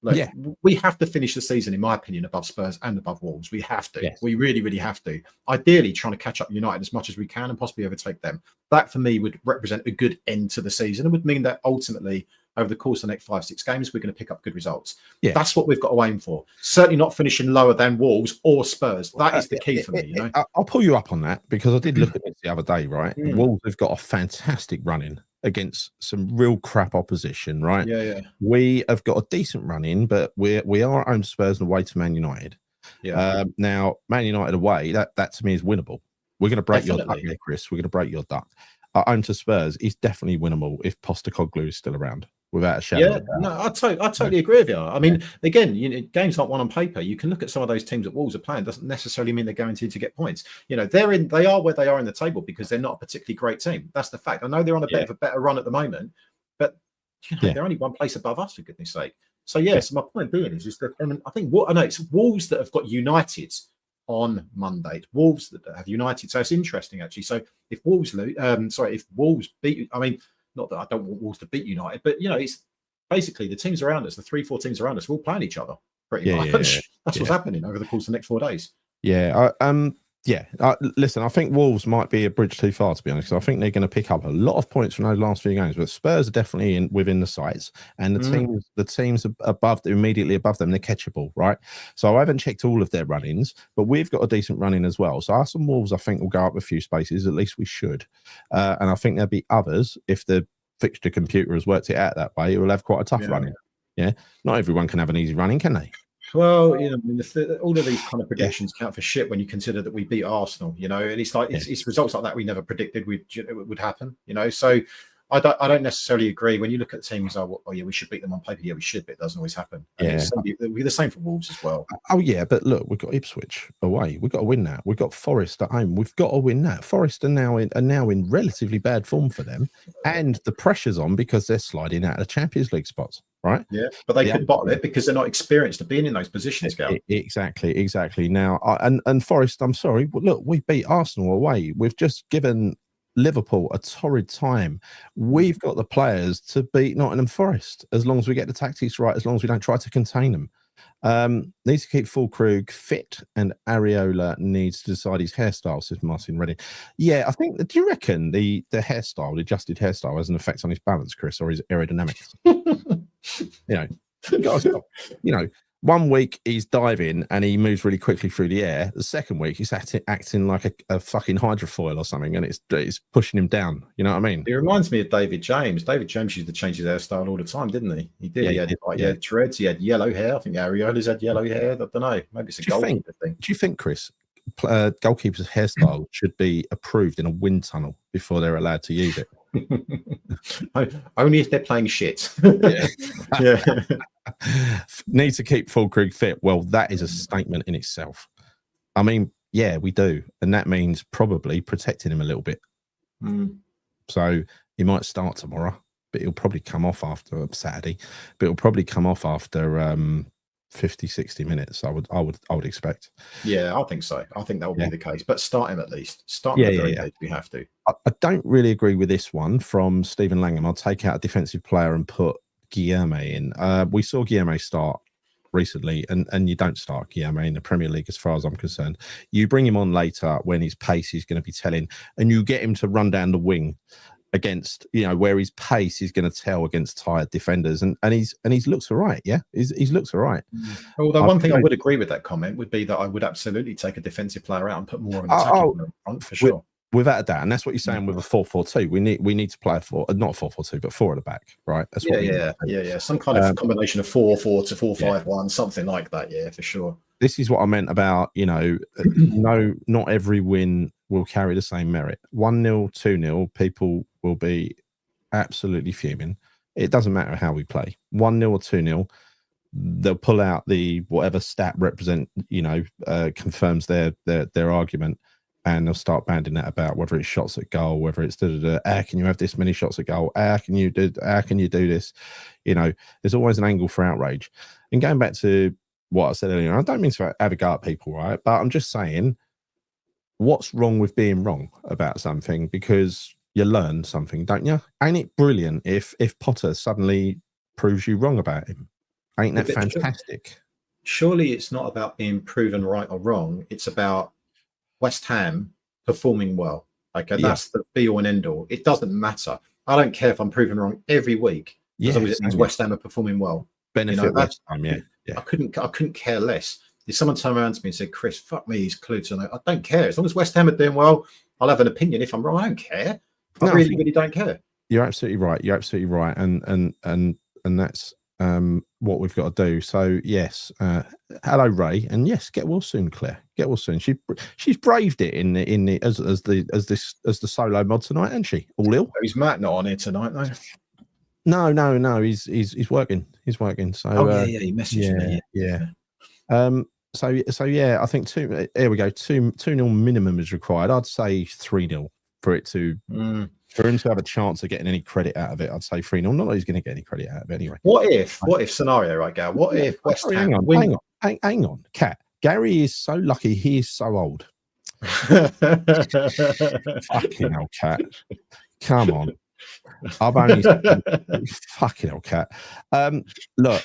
Look, we have to finish the season, in my opinion, above Spurs and above Wolves. We have to. We really, really have to. Ideally, trying to catch up United as much as we can and possibly overtake them. That, for me, would represent a good end to the season. It would mean that ultimately, over the course of the next 5-6 games, we're going to pick up good results. That's what we've got to aim for. Certainly not finishing lower than Wolves or Spurs. That is the key for me. You know? I'll pull you up on that because I did look at this the other day, right? Wolves have got a fantastic run-in against some real crap opposition, right? We have got a decent run in, but we are at home to Spurs and away to Man United. Now, Man United away, that to me is winnable. We're going to break your duck here, Chris. We're going to break your duck. At home to Spurs is definitely winnable if Postecoglou is still around, without a shadow of a doubt. No, I totally agree with you. I mean, again, games aren't won on paper. You can look at some of those teams that Wolves are playing. Doesn't necessarily mean they're guaranteed to get points. You know, they are where they are in the table because they're not a particularly great team. That's the fact. I know they're on a bit of a better run at the moment, but they're only one place above us, for goodness sake. So so my point being is that I think it's Wolves that have got United on Monday. It's Wolves that have United. So it's interesting actually. So if Wolves if Wolves beat, I mean, not that I don't want Wolves to beat United, but it's basically the teams around us, the 3-4 teams around us, we're all playing each other pretty much. That's what's happening over the course of the next 4 days. Listen, I think Wolves might be a bridge too far, to be honest. I think they're going to pick up a lot of points from those last few games, but Spurs are definitely within the sights, and the teams immediately above them, they're catchable, right? So I haven't checked all of their run-ins, but we've got a decent run-in as well. So us and Wolves, I think, will go up a few spaces. At least we should, and I think there'll be others if the fixture computer has worked it out that way. It will have quite a tough run-in. Yeah, not everyone can have an easy run-in, can they? Well, all of these kind of predictions count for shit when you consider that we beat Arsenal, and it's like it's results like that we never predicted would happen, So I don't necessarily agree when you look at teams. We should beat them on paper. Yeah, we should, but it doesn't always happen. It'll be the same for Wolves as well. Oh yeah, but look, we've got Ipswich away. We've got to win that. We've got Forest at home. We've got to win that. Forest are now in relatively bad form for them, and the pressure's on because they're sliding out of the Champions League spots. Right. Yeah, but they could bottle it because they're not experienced at being in those positions, Gal. Exactly. Now, and Forest, I'm sorry, but look, we beat Arsenal away. We've just given Liverpool a torrid time. We've got the players to beat Nottingham Forest as long as we get the tactics right, as long as we don't try to contain them. Needs to keep Fullkrug fit, and Areola needs to decide his hairstyle, says Martin Redding. Yeah, I think, do you reckon the hairstyle, the adjusted hairstyle, has an effect on his balance, Chris, or his aerodynamics? You got to stop. You know, 1 week he's diving and he moves really quickly through the air. The second week he's acting like a fucking hydrofoil or something, and it's pushing him down. You know what I mean? It reminds me of David James. David James used to change his hairstyle all the time, didn't he? He did. Yeah, He had dreads. He had yellow hair. I think Ariola's had yellow hair. I don't know. Maybe it's a goalkeeper thing. Do you think, Chris, goalkeepers' hairstyle should be approved in a wind tunnel before they're allowed to use it? Only if they're playing shit. Yeah. Need to keep Fullkrug fit. Well, that is a statement in itself. I mean, yeah, we do, and that means probably protecting him a little bit. So he might start tomorrow, but he'll probably come off after Saturday. But he'll probably come off after 50, 60 minutes. I would expect. Yeah, I think so. I think that will be the case. But start him at least. Start him at the very least. We have to. I don't really agree with this one from Stephen Langham. I'll take out a defensive player and put Guilherme in. We saw Guilherme start recently, and you don't start Guilherme in the Premier League as far as I'm concerned. You bring him on later when his pace is going to be telling, and you get him to run down the wing against, you know, where his pace is going to tell against tired defenders, and he's looks all right. Yeah, he's looks all right. Although one thing I would agree with that comment would be that I would absolutely take a defensive player out and put more on attacking front for sure. Without a doubt, and that's what you're saying with a 4-4-2. We need to play not 4-4-2, but 4 at the back, right? That's what yeah. Some kind of combination of 4-4 to 4-5-1, something like that. Yeah, for sure. This is what I meant about, you know, no, not every win will carry the same merit. 1-0, 2-0, people will be absolutely fuming. It doesn't matter how we play. 1-0 or 2-0, they'll pull out the whatever stat confirms their argument. And they'll start banding that about whether it's shots at goal, whether it's how can you have this many shots at goal? How can you do this? You know, there's always an angle for outrage. And going back to what I said earlier, I don't mean to have a go at people, right? But I'm just saying, what's wrong with being wrong about something? Because you learn something, don't you? Ain't it brilliant if Potter suddenly proves you wrong about him? Ain't that fantastic? Surely it's not about being proven right or wrong. It's about West Ham performing well. Okay, that's the be all and end all. It doesn't matter. I don't care if I'm proven wrong every week, as long as it means West Ham are performing well. Benefit West Ham, yeah. I couldn't care less. If someone turned around to me and said, "Chris, fuck me, he's clued," and I don't care. As long as West Ham are doing well, I'll have an opinion. If I'm wrong, I don't care. I really don't care. You're absolutely right. You're absolutely right, and that's what we've got to do. So yes, hello Ray, and yes, get well soon, Claire. Get well soon. She's braved it in the as the solo mod tonight, hasn't she? All ill. Is Matt not on here tonight though? No. He's working. He's working. So he messaged me. Yeah. So yeah, I think here we go. 2-0 minimum is required. I'd say 3-0 for it to. For him to have a chance of getting any credit out of it, I'd say 3-0. Not that he's going to get any credit out of it anyway. What if scenario, right, Gal? What if West Ham hang on, Cat. Gary is so lucky. He is so old. Fucking hell, Cat. Come on. I've only fucking hell, Cat. Look,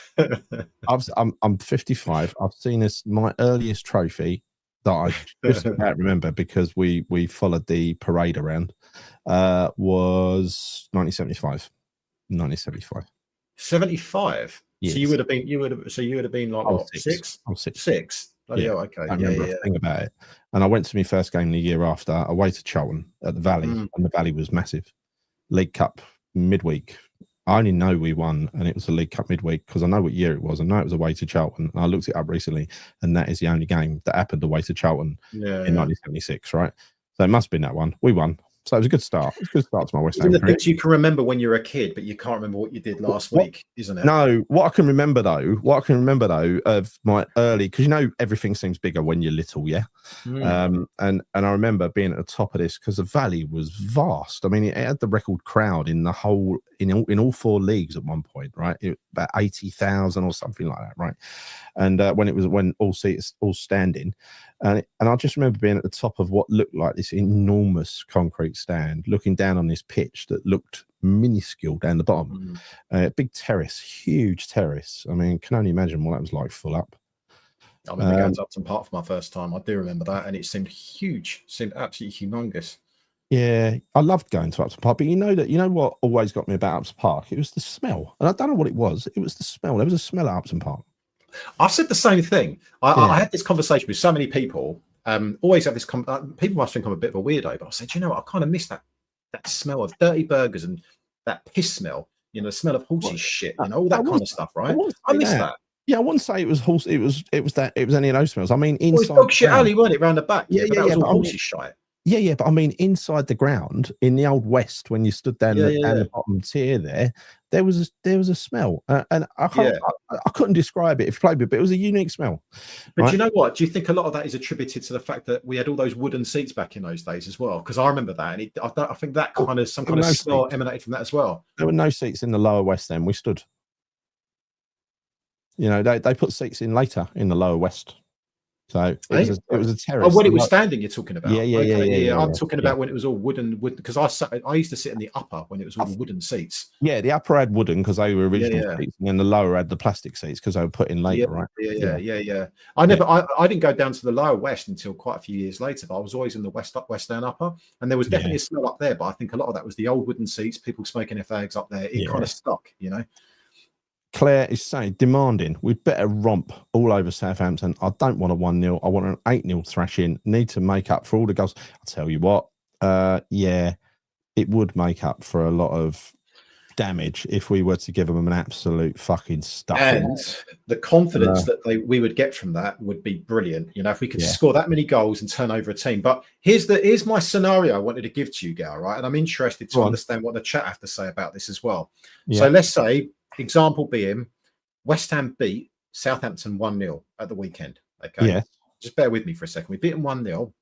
I'm 55. I've seen this. My earliest trophy that I just about remember because we followed the parade around was 1975. 75. Yes. So you would have been like what, six? I was six. Six. Bloody hell, okay. I remember a thing about it. And I went to my first game the year after, away to Charlton at the Valley, and the Valley was massive. League Cup midweek. I only know we won, and it was the League Cup midweek because I know what year it was. I know it was away to Charlton. And I looked it up recently, and that is the only game that happened away to Charlton in 1976, right? So it must have been that one. We won. So it was a good start. It was a good start to my West Ham career. The things you can remember when you're a kid, but you can't remember what you did last week, isn't it? No, what I can remember though of my early, because you know everything seems bigger when you're little, yeah. And I remember being at the top of this because the Valley was vast. I mean, it had the record crowd in the whole in all 4 leagues at one point, right? About 80,000 or something like that, right? And when all seats all standing. And I just remember being at the top of what looked like this enormous concrete stand, looking down on this pitch that looked minuscule down the bottom. Big terrace, huge terrace. I mean, can only imagine what that was like full up. I remember going to Upton Park for my first time. I do remember that, and it seemed huge, seemed absolutely humongous. Yeah, I loved going to Upton Park, but you know what always got me about Upton Park? It was the smell, and I don't know what it was. It was the smell. There was a smell at Upton Park. I've said the same thing. I Yeah. had this conversation with so many people. Always have this. People must think I'm a bit of a weirdo, but I said, you know what? I kind of miss that smell of dirty burgers and that piss smell. You know, the smell of horses shit. You know, all I that kind wouldn't, of stuff. I Right? wouldn't I say miss that. that. Yeah, I wouldn't say it was horse. It was any of those smells. I mean, Well, it's inside dog the shit ground. alley, weren't it, round the back? Yeah, Yeah, but yeah, that yeah. was all But I mean, horses shite. yeah, but I mean, inside the ground in the old west, when you stood down Yeah, down yeah, the bottom tier there was a smell, and yeah. I couldn't describe it if you played with it, but it was a unique smell, But right? you know what? Do you think a lot of that is attributed to the fact that we had all those wooden seats back in those days as well? Because I remember that, and I think that Well, kind of some there were kind of no smell seats. emanated from that as well. There were no seats in the lower west. Then we stood. You know, they put seats in later in the lower west, so Eh? it was a Oh, terrace. when it was standing, you're talking Yeah, about. yeah, yeah, Okay, yeah, yeah, yeah, yeah. I'm yeah, talking yeah. about when it was all wooden, because I used to sit in the upper when it was all wooden seats. Yeah, the upper had wooden because they were Yeah, original yeah. seats, and then the lower had the plastic seats because they were put in Yeah, later, right? yeah, Yeah, yeah, yeah. yeah, I didn't go down to the lower west until quite a few years later, but I was always in the western upper, and there was yeah, definitely a smell up there. But I think a lot of that was the old wooden seats, people smoking their fags up there. It kind yeah. of stuck, you know. Claire is saying, demanding, we'd better romp all over Southampton. I don't want a 1-0. I want an 8-0 thrashing. Need to make up for all the goals. I'll tell you what, yeah, it would make up for a lot of damage if we were to give them an absolute fucking stuffing. And the confidence that we would get from that would be brilliant. You know, if we could Yeah. score that many goals and turn over a team. But here's my scenario I wanted to give to you, Gal, right? And I'm interested to understand what the chat have to say about this as well. Yeah. So let's say, example being, West Ham beat Southampton 1-0 at the weekend. Okay. Yeah. Just bear with me for a second. We beat them 1-0.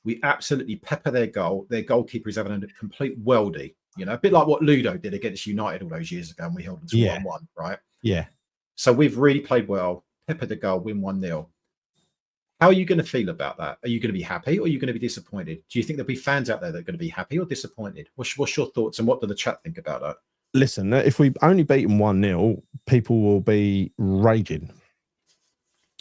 We absolutely pepper their goal. Their goalkeeper is having a complete worldie. You know, a bit like what Ludo did against United all those years ago, and we held them to 1-1, right? Yeah. So we've really played well, peppered the goal, win 1-0. How are you going to feel about that? Are you going to be happy or are you going to be disappointed? Do you think there'll be fans out there that are going to be happy or disappointed? What's your thoughts and what do the chat think about that? Listen, if we only beat them 1-0, people will be raging.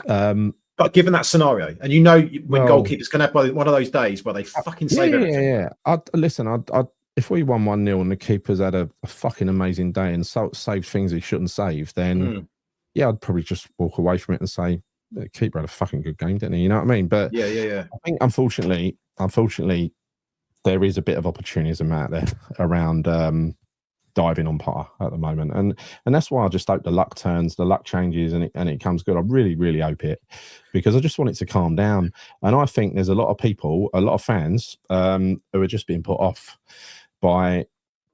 But given that scenario, and you know when goalkeepers can have one of those days where they fucking save everything. Yeah. I'd if we won 1-0 and the keeper's had a fucking amazing day and saved things he shouldn't save, then yeah, I'd probably just walk away from it and say the keeper had a fucking good game, didn't he? You know what I mean? But yeah. I think unfortunately, there is a bit of opportunism out there around diving on Potter at the moment, and that's why I just hope the luck turns, the luck changes, and it comes good. I really, really hope it, because I just want it to calm down. And I think there's a lot of people, a lot of fans, who are just being put off by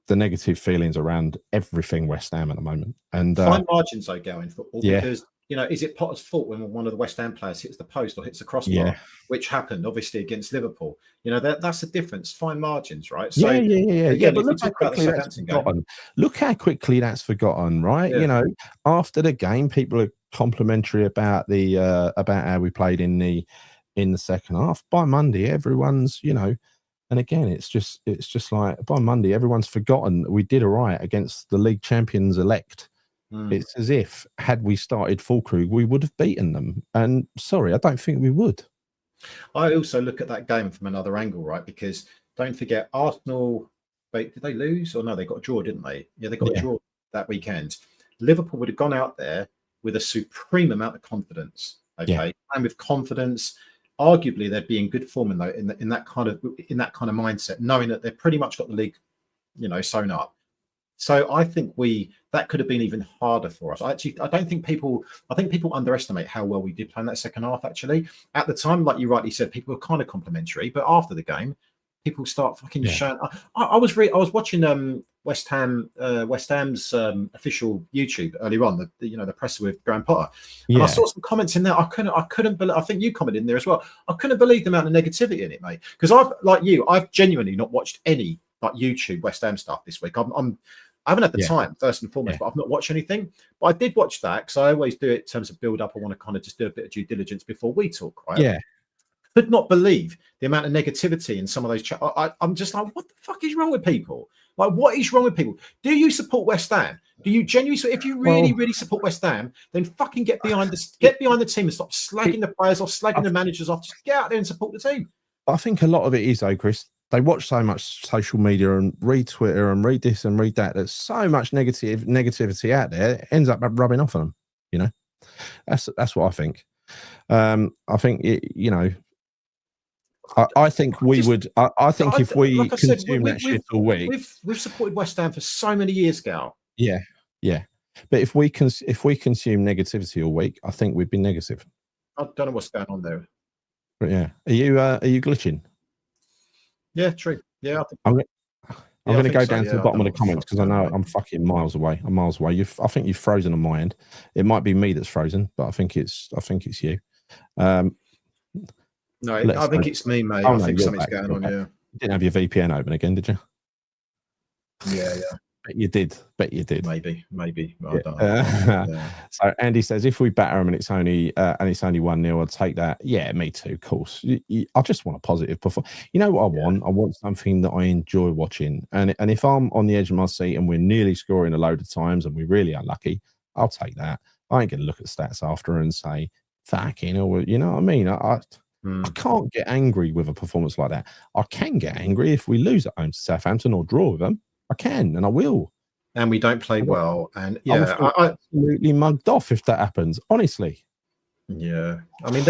the negative feelings around everything West Ham at the moment. And fine margins though, go in football, yeah. because you know, is it Potter's fault when one of the West Ham players hits the post or hits the crossbar, which happened obviously against Liverpool? You know, that's the difference. Fine margins, right? So yeah. But look how quickly that's forgotten. Look how quickly that's forgotten, right? Yeah. You know, after the game, people are complimentary about the about how we played in the second half. By Monday, everyone's, you know, and again, it's just like by Monday, everyone's forgotten that we did all right against the league champions elect. It's as if had we started Fullkrug, we would have beaten them. And sorry, I don't think we would. I also look at that game from another angle, right? Because don't forget, Arsenal, did they lose? Or no, they got a draw, didn't they? Yeah, they got a draw that weekend. Liverpool would have gone out there with a supreme amount of confidence. Okay, and with confidence, arguably they'd be in good form in that kind of mindset, knowing that they've pretty much got the league, you know, sewn up. So I think that could have been even harder for us. I think people underestimate how well we did play in that second half. Actually, at the time, like you rightly said, people were kind of complimentary, but after the game, people start fucking showing. I was watching West Ham's official YouTube earlier on, the presser with Graham Potter, and I saw some comments in there. I couldn't believe. I think you commented in there as well. I couldn't believe the amount of negativity in it, mate. Because I've genuinely not watched any like YouTube West Ham stuff this week. I haven't had the time, first and foremost, but I've not watched anything. But I did watch that because I always do it in terms of build up. I want to kind of just do a bit of due diligence before we talk, right? Yeah. Could not believe the amount of negativity in some of those I'm just like, what the fuck is wrong with people? Like, what is wrong with people? Do you support West Ham? Do you genuinely? If you really support West Ham, then fucking get behind the team and stop slagging the players off, slagging the managers off. Just get out there and support the team. I think a lot of it is, though, Chris. they watch so much social media and read Twitter and read this and read that. There's so much negativity out there. It ends up rubbing off on them. You know, that's what I think. I think I think we would. I think if we like I said, consume that shit all week, we've supported West Ham for so many years, Gal. Yeah. But if we consume negativity all week, I think we'd be negative. I don't know what's going on there. But yeah, are you glitching? Yeah, true. Yeah, I'm going to go so. down to the bottom of the comments because I know I'm fucking miles away. I'm miles away. I think you've frozen on my end. It might be me that's frozen, but I think it's you. No, I think it's me, mate. I think something's going on. Yeah. You didn't have your VPN open again, did you? Yeah. Bet you did. Maybe. Yeah. Yeah. So Andy says, if we batter them and it's only 1-0, I'd take that. Yeah, me too. Of course. I just want a positive performance. You know what I want? I want something that I enjoy watching. And if I'm on the edge of my seat and we're nearly scoring a load of times and we're really unlucky, I'll take that. I ain't going to look at stats after and say, fucking, or you know what I mean? I can't get angry with a performance like that. I can get angry if we lose at home to Southampton or draw with them. I can, and I will. And we don't play well. And I absolutely mugged off if that happens, honestly. Yeah. I mean,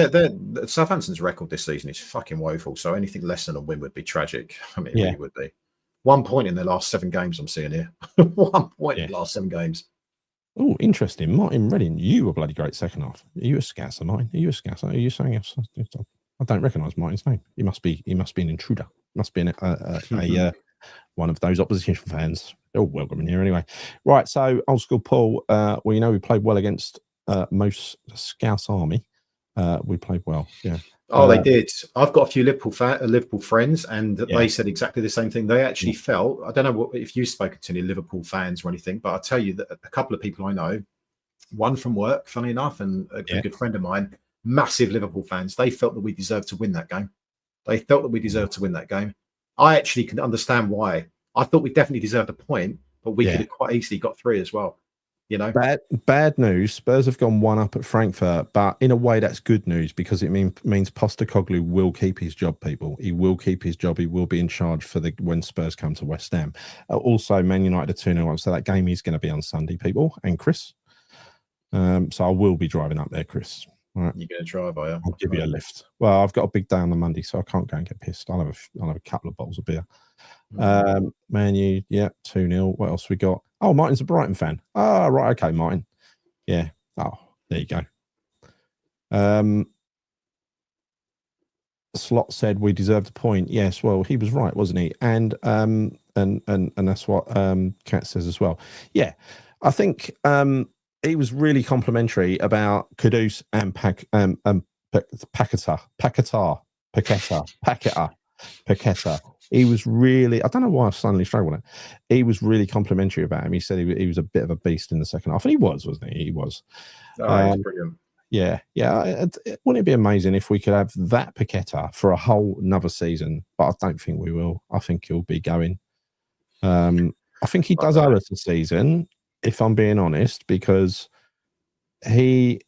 Southampton's record this season is fucking woeful. So anything less than a win would be tragic. I mean, it really would be. 1 point in their last 7 games, I'm seeing here. 1 point in the last 7 games. Oh, interesting. Martin Redding, you were bloody great second half. Are you a scouser, Martin? Are you a scouser? Are you saying yes? I don't recognise Martin's name. He must be an intruder. Must be one of those opposition fans. They're all welcome in here anyway. Right, so old school Paul, we played well against most Scouse Army. We played well, yeah. Oh, they did. I've got a few Liverpool friends, and they said exactly the same thing. They actually felt, I don't know if you've spoken to any Liverpool fans or anything, but I'll tell you that a couple of people I know, one from work, funny enough, and a good friend of mine, massive Liverpool fans, they felt that we deserved to win that game. I actually can understand why. I thought we definitely deserved a point, but we could have quite easily got 3 as well. You know, bad news. Spurs have gone 1 up at Frankfurt, but in a way that's good news because it means Postecoglou will keep his job. People, he will keep his job. He will be in charge for when Spurs come to West Ham. Also, Man United are 2-0 so that game is going to be on Sunday. People and Chris. So I will be driving up there, Chris. All right. You're going to drive, are you? I'll give you a lift. Well, I've got a big day on the Monday, so I can't go and get pissed. I'll have a couple of bottles of beer. Man U, 2-0. What else we got? Oh, Martin's a Brighton fan. Oh, right, okay, Martin. Yeah. Oh, there you go. Slot said we deserved a point. Yes, well, he was right, wasn't he? And that's what Kat says as well. Yeah, I think he was really complimentary about Kudus and Paqueta. He was really, I don't know why I suddenly struggled with it. He was really complimentary about him. He said he was a bit of a beast in the second half. And he was, wasn't he? He was. Oh, he's brilliant. Yeah. Wouldn't it be amazing if we could have that Paqueta for a whole another season? But I don't think we will. I think he'll be going. I think he does owe us a season, if I'm being honest, because I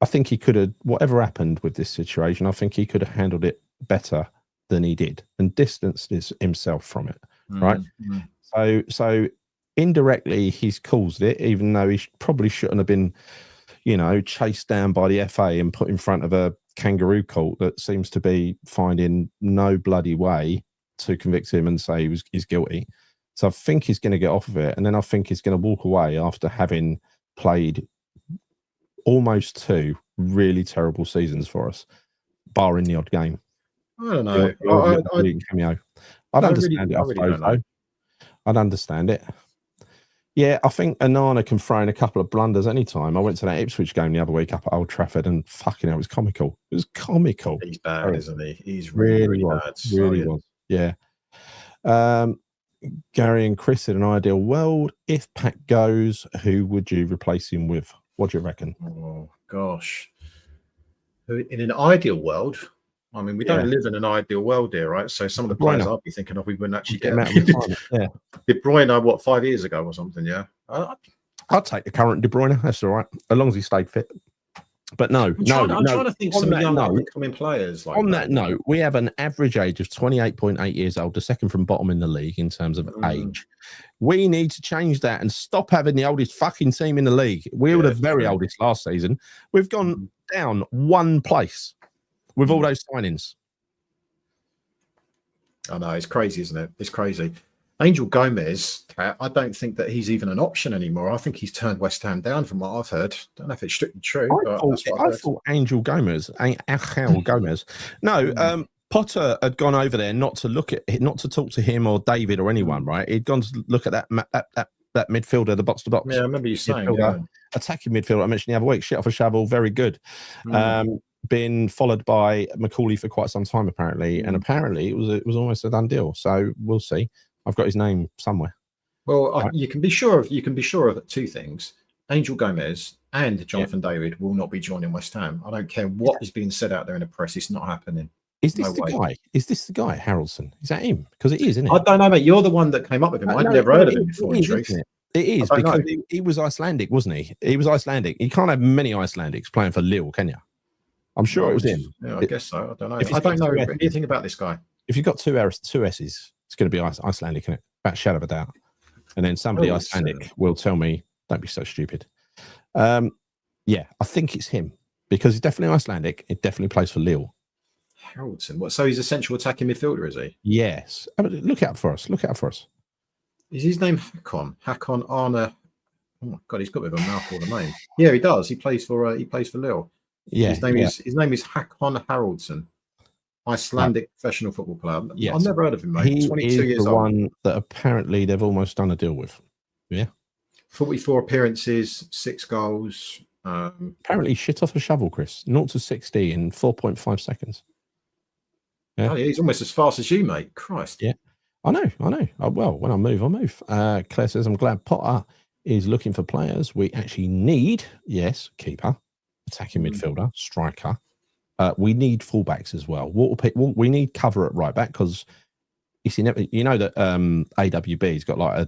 think he could have, whatever happened with this situation, I think he could have handled it better than he did and distanced himself from it, right? So indirectly, he's caused it, even though he probably shouldn't have been, chased down by the FA and put in front of a kangaroo court that seems to be finding no bloody way to convict him and say he's guilty. So I think he's going to get off of it, and then I think he's going to walk away after having played almost 2 really terrible seasons for us, barring the odd game. I don't know. I'd understand it. I suppose, though. I'd understand it. Yeah, I think Onana can throw in a couple of blunders anytime. I went to that Ipswich game the other week up at Old Trafford, and fucking hell, it was comical. It was comical. He's bad, isn't he? He's really bad. Really was. Yeah. Gary and Chris, in an ideal world, if Pat goes, who would you replace him with? What do you reckon? Oh, gosh. In an ideal world, I mean, we don't live in an ideal world here, right? So some of the players I'd be thinking of, we wouldn't actually get. De Bruyne, 5 years ago or something, yeah? I'd take the current De Bruyne. That's all right, as long as he stayed fit. But no. I'm trying to think some young up-and-coming players like on that note, we have an average age of 28.8 years old, the second from bottom in the league in terms of age. We need to change that and stop having the oldest fucking team in the league. We were the very oldest last season. We've gone down one place with all those signings. I know, it's crazy, isn't it? It's crazy. Angel Gomez, I don't think that he's even an option anymore. I think he's turned West Ham down from what I've heard. Don't know if it's strictly true. I thought Angel Gomez. No, Potter had gone over there not to talk to him or David or anyone, right? He'd gone to look at that midfielder, the box to box. Yeah, I remember you saying attacking midfielder. I mentioned the other week, shit off a shovel, very good. Been followed by Macaulay for quite some time apparently, and apparently it was almost a done deal. So we'll see. I've got his name somewhere. Well, you can be sure of two things: Angel Gomez and Jonathan David will not be joining West Ham. I don't care what is being said out there in the press; it's not happening. Is this the guy? Is this the guy, Harrelson? Is that him? Because it is, isn't it? I don't know, mate. You're the one that came up with him. I'd never heard of him before. In truth, it is because he was Icelandic, wasn't he? He was Icelandic. You can't have many Icelandics playing for Lille, can you? I'm sure it was him. Yeah, I guess so. I don't know. I don't know anything about this guy. If you've got two S's, it's going to be Icelandic, isn't it? Without a shadow of a doubt. And then somebody Icelandic will tell me, don't be so stupid. Yeah, I think it's him because he's definitely Icelandic. He definitely plays for Lille. Harrelson. What? So he's a central attacking midfielder, is he? Yes. Look out for us. Is his name Hakon? Hakon Arne? Oh my God, he's got a bit of a mouthful of a name. Yeah, he does. He plays for Lille. Yeah, his name is Hakon Haraldsson, Icelandic professional football player. Yes. I've never heard of him, mate. He 22 is years the old. One that apparently they've almost done a deal with. Yeah, 44 appearances, 6 goals. Apparently, shit off a shovel, Chris. 0 to 60 in 4.5 seconds. Yeah. Oh, yeah, he's almost as fast as you, mate. Christ. Yeah, I know. Well, when I move, I move. Claire says, I'm glad Potter is looking for players. We actually need, keeper, attacking midfielder, striker. We need fullbacks as well. We need cover at right back because you know that AWB's got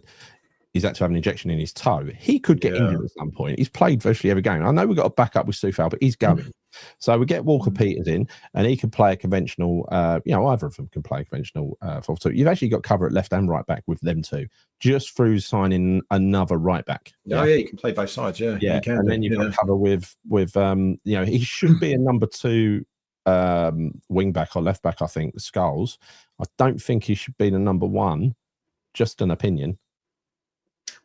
he's had to have an injection in his toe. He could get injured at some point. He's played virtually every game. I know we've got a backup with Southampton, but he's going. So we get Walker Peters in, and he can play a conventional. Either of them can play a conventional 4-2. You've actually got cover at left and right back with them two, just through signing another right back. Yeah, you can play both sides. Yeah, you can. And then you've got cover with he should be a number 2 wing back or left back. I think Skulls. I don't think he should be the number 1. Just an opinion.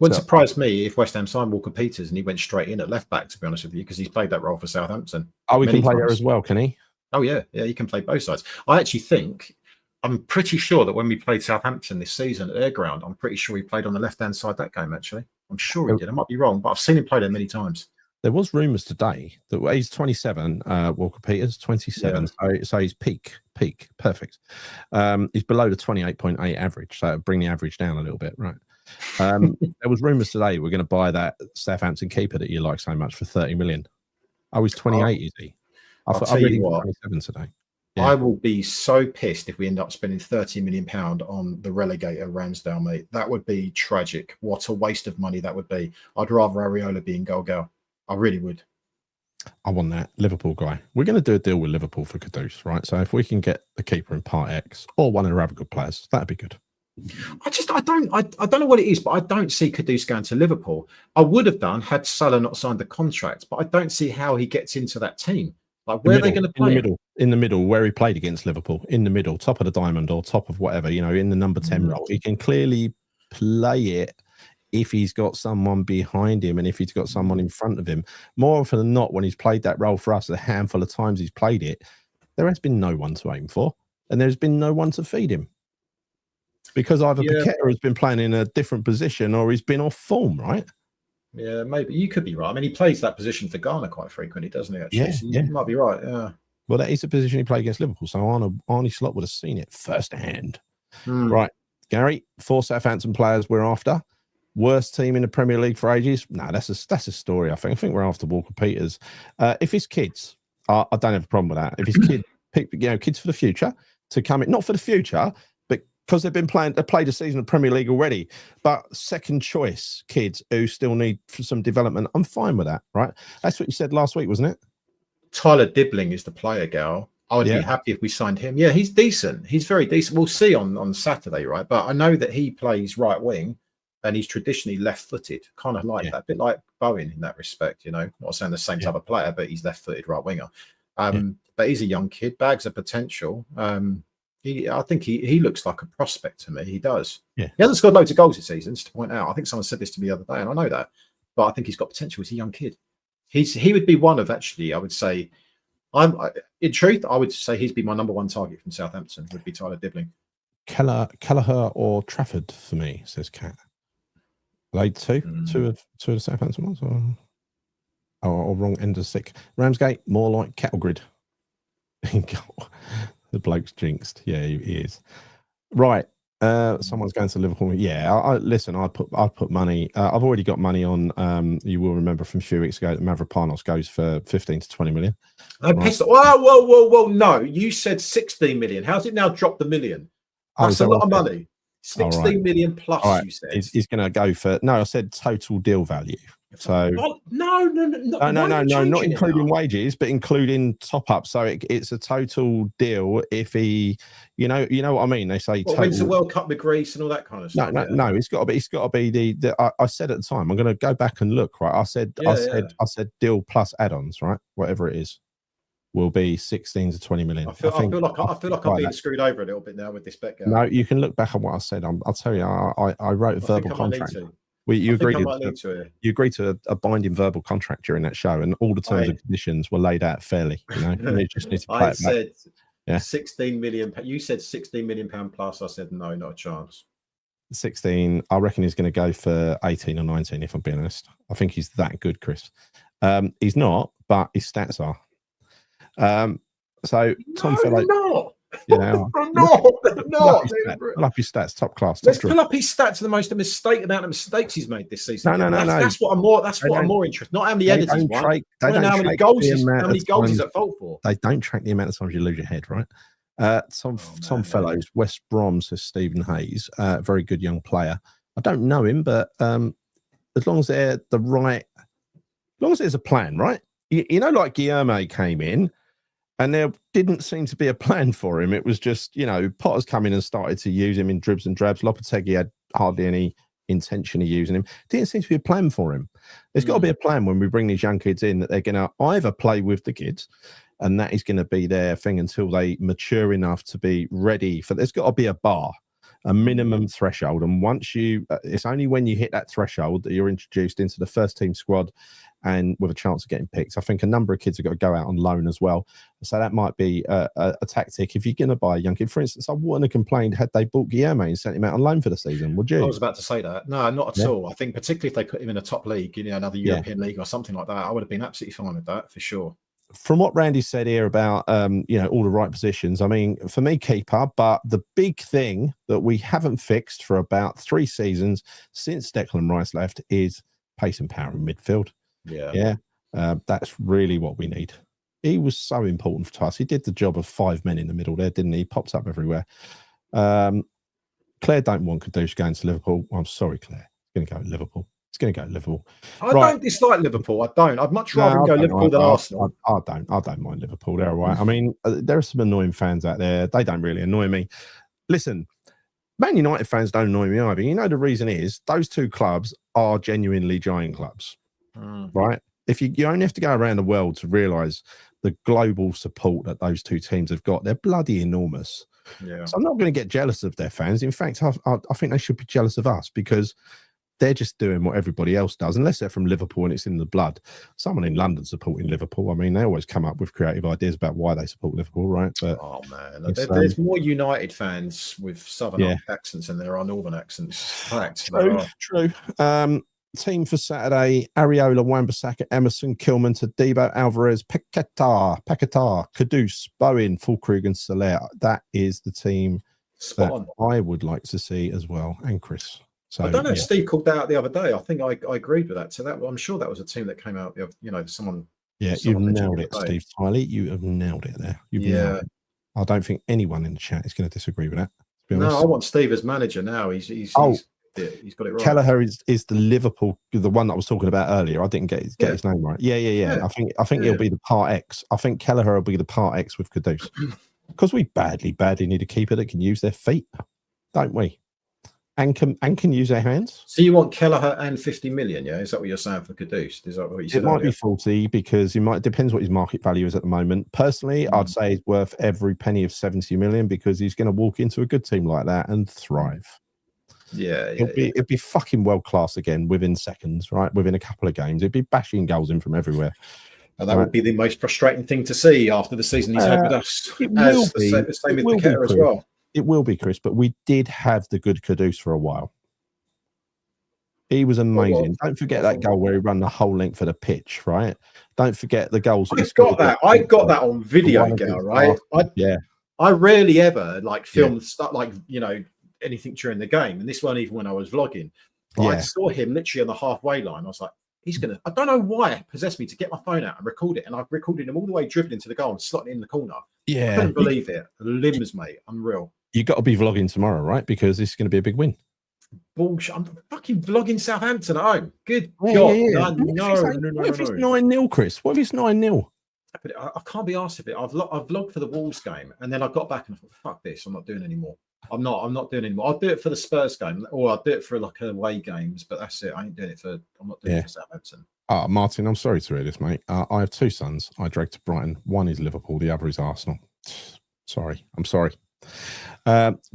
Wouldn't surprise me if West Ham signed Walker Peters and he went straight in at left back, to be honest with you, because he's played that role for Southampton. Oh, he can play there as well, can he? Oh, yeah. Yeah, he can play both sides. I'm pretty sure that when we played Southampton this season at their ground, I'm pretty sure he played on the left-hand side that game, actually. I'm sure he did. I might be wrong, but I've seen him play there many times. There was rumours today that he's 27, Walker Peters, 27. Yeah. So he's peak, perfect. He's below the 28.8 average, so it'll bring the average down a little bit, right? There was rumours today we're going to buy that Southampton keeper that you like so much for 30 million. Oh, he's 28, is he? I read he was 27 today. Yeah. I will be so pissed if we end up spending £30 million on the relegator Ramsdale, mate. That would be tragic. What a waste of money that would be. I'd rather Areola be in goal. I really would. I want that Liverpool guy. We're going to do a deal with Liverpool for Kudus, right? So if we can get the keeper in Part X or one of the other good players, that'd be good. I don't know what it is, but I don't see Kudus going to Liverpool. I would have done had Salah not signed the contract, but I don't see how he gets into that team. Like, where are they going to play? In the middle, where he played against Liverpool, in the middle, top of the diamond or top of whatever, in the number 10 role. He can clearly play it if he's got someone behind him and if he's got someone in front of him. More often than not, when he's played that role for us, a handful of times he's played it, there has been no one to aim for and there's been no one to feed him. Because either Paqueta has been playing in a different position or he's been off form, right? Yeah, maybe. You could be right. I mean, he plays that position for Ghana quite frequently, doesn't he, actually? So you might be right, yeah. Well, that is the position he played against Liverpool, so Arnie Slot would have seen it firsthand. Right, Gary, 4 Southampton players we're after. Worst team in the Premier League for ages? No, that's a story, I think. I think we're after Walker Peters. If it's kids, I don't have a problem with that. If it's kids for the future to come in, not for the future, because they've played a season of Premier League already, but second choice kids who still need some development, I'm fine with that, right? That's what you said last week, wasn't it? Tyler Dibbling is the player, Gal. I would be happy if we signed him. Yeah, he's decent. He's very decent. We'll see on Saturday, right? But I know that he plays right wing and he's traditionally left-footed, kind of like that, a bit like Bowen in that respect, you know. Not saying the same type of player, but he's left-footed right winger. But he's a young kid, bags of potential. I think he looks like a prospect to me. He does. Yeah. He hasn't scored loads of goals this season, just to point out. I think someone said this to me the other day, and I know that. But I think he's got potential. He's a young kid. He would be one of, actually, I would say, in truth, I would say he'd be my number one target from Southampton, would be Tyler Dibbling. Kelleher or Trafford for me, says Kat. Laid two of Southampton ones, or wrong end of stick. Ramsgate, more like cattle grid. The bloke's jinxed. Yeah, he is. Right. Someone's going to Liverpool. Yeah, listen, I'd put money. I've already got money on. You will remember from a few weeks ago that Mavropanos goes for 15 to 20 million. Whoa! No, you said 16 million. How's it now dropped the million? That's a lot of money. 16 million plus. You said he's going to go for. No, I said total deal value. So no, not including wages, but including top up. So it's a total deal if he, you know what I mean. They say wins the World Cup with Greece and all that kind of stuff. No. It's got to be the I said at the time. I'm going to go back and look. Right, I said deal plus add-ons. Right, whatever it is, will be 16 to 20 million. I feel like I'm being screwed over a little bit now with this bet. No, you can look back at what I said. I'll tell you. I wrote a verbal contract. You agreed to a binding verbal contract during that show, and all the terms and conditions were laid out fairly. You know, you just need to play it back. 16 million. You said 16 million pound plus. I said no, not a chance. 16. I reckon he's going to go for 18 or 19. If I'm being honest, I think he's that good, Chris. He's not, but his stats are. So Tom Fellow. Not. You know, Pull up his stats, top class. Let's pull up his stats. The most amount of mistakes he's made this season. No. That's what I'm more interested. Not how many edits he's won. How many goals he's at fault for. They don't track the amount of times you lose your head, right? Tom Fellows, West Brom, says Stephen Hayes, very good young player. I don't know him, but as long as they're the right, as long as there's a plan, right? You know, like Guillermo came in. And there didn't seem to be a plan for him. It was just, you know, Potter's come in and started to use him in dribs and drabs. Lopetegui had hardly any intention of using him. Didn't seem to be a plan for him. There's got to be a plan when we bring these young kids in that they're going to either play with the kids, and that is going to be their thing until they mature enough to be ready for. There's got to be a bar, a minimum threshold. And once it's only when you hit that threshold that you're introduced into the first team squad and with a chance of getting picked. I think a number of kids have got to go out on loan as well. So that might be a tactic. If you're going to buy a young kid, for instance, I wouldn't have complained had they bought Guillermo and sent him out on loan for the season, would you? I was about to say that. No, not at all. I think particularly if they put him in a top league, you know, another European league or something like that, I would have been absolutely fine with that for sure. From what Randy said here about, you know, all the right positions, I mean, for me, keeper, but the big thing that we haven't fixed for about 3 seasons since Declan Rice left is pace and power in midfield. Yeah. That's really what we need. He was so important for us. He did the job of 5 men in the middle there, didn't he? He pops up everywhere. Claire don't want Kadouche going to Liverpool. I'm sorry, Claire. He's going to go to Liverpool. I don't dislike Liverpool. I don't. I'd much rather go Liverpool than Arsenal. I don't mind Liverpool. They're all right. I mean, there are some annoying fans out there. They don't really annoy me. Listen, Man United fans don't annoy me either. You know, the reason is those two clubs are genuinely giant clubs, right? If you only have to go around the world to realise the global support that those two teams have got, they're bloody enormous. Yeah. So I'm not going to get jealous of their fans. In fact, I think they should be jealous of us because they're just doing what everybody else does, unless they're from Liverpool and it's in the blood. Someone in London supporting Liverpool, I mean, they always come up with creative ideas about why they support Liverpool, right? But oh man, there's more United fans with southern accents than there are northern accents. Fact, true. Team for Saturday: Areola, Wan-Bissaka, Emerson, Kilman, Tadibo, Alvarez, Paquetá, Kudus, Bowen, Fullkrug, and Soler. That is the team that I would like to see as well, and Chris. So, I don't know if Steve called that out the other day. I think I agreed with that. So I'm sure that was a team that came out. You know, someone. Yeah, you've nailed it, Steve Tiley. You have nailed it there. Nailed it. I don't think anyone in the chat is going to disagree with that. No, I want Steve as manager now. He's He's got it right. Kelleher is the Liverpool, the one that I was talking about earlier. I didn't get his name right. Yeah. I think he'll be the part X. I think Kelleher will be the part X with Kudus, because we badly need a keeper that can use their feet, don't we? And can use their hands. So you want Kelleher and 50 million? Yeah, is that what you're saying for Kudus? Is that what you said? It might be 40 because depends what his market value is at the moment. Personally, I'd say he's worth every penny of 70 million because he's going to walk into a good team like that and thrive. It'd be fucking world class again within seconds, right? Within a couple of games, it'd be bashing goals in from everywhere. And that would be the most frustrating thing to see after the season he's had with us. It will be. The same with Paqueta as well. It will be, Chris, but we did have the good Kudus for a while. He was amazing. Don't forget that goal where he ran the whole length of the pitch, right? Don't forget the goals. I got that on video, Gal, right? I rarely ever film stuff anything during the game, and this one even when I was vlogging. But I saw him literally on the halfway line. I was like, I don't know why it possessed me to get my phone out and record it, and I recorded him all the way dribbling to the goal and slotting in the corner. I couldn't believe it. Limbs, mate, unreal. You got to be vlogging tomorrow, right? Because this is going to be a big win. Bullshit! I'm fucking vlogging Southampton at home. Good God! No. What if it's 9-0, Chris? What if it's 9-0? But I can't be asked of it. I've vlogged for the Wolves game, and then I got back and I thought, "Fuck this! I'm not doing anymore. I'm not doing anymore. I'll do it for the Spurs game, or I'll do it for away games. But that's it. I'm not doing it for Southampton." Martin, I'm sorry to hear this, mate. I have two sons. I drag to Brighton. One is Liverpool. The other is Arsenal. I'm sorry.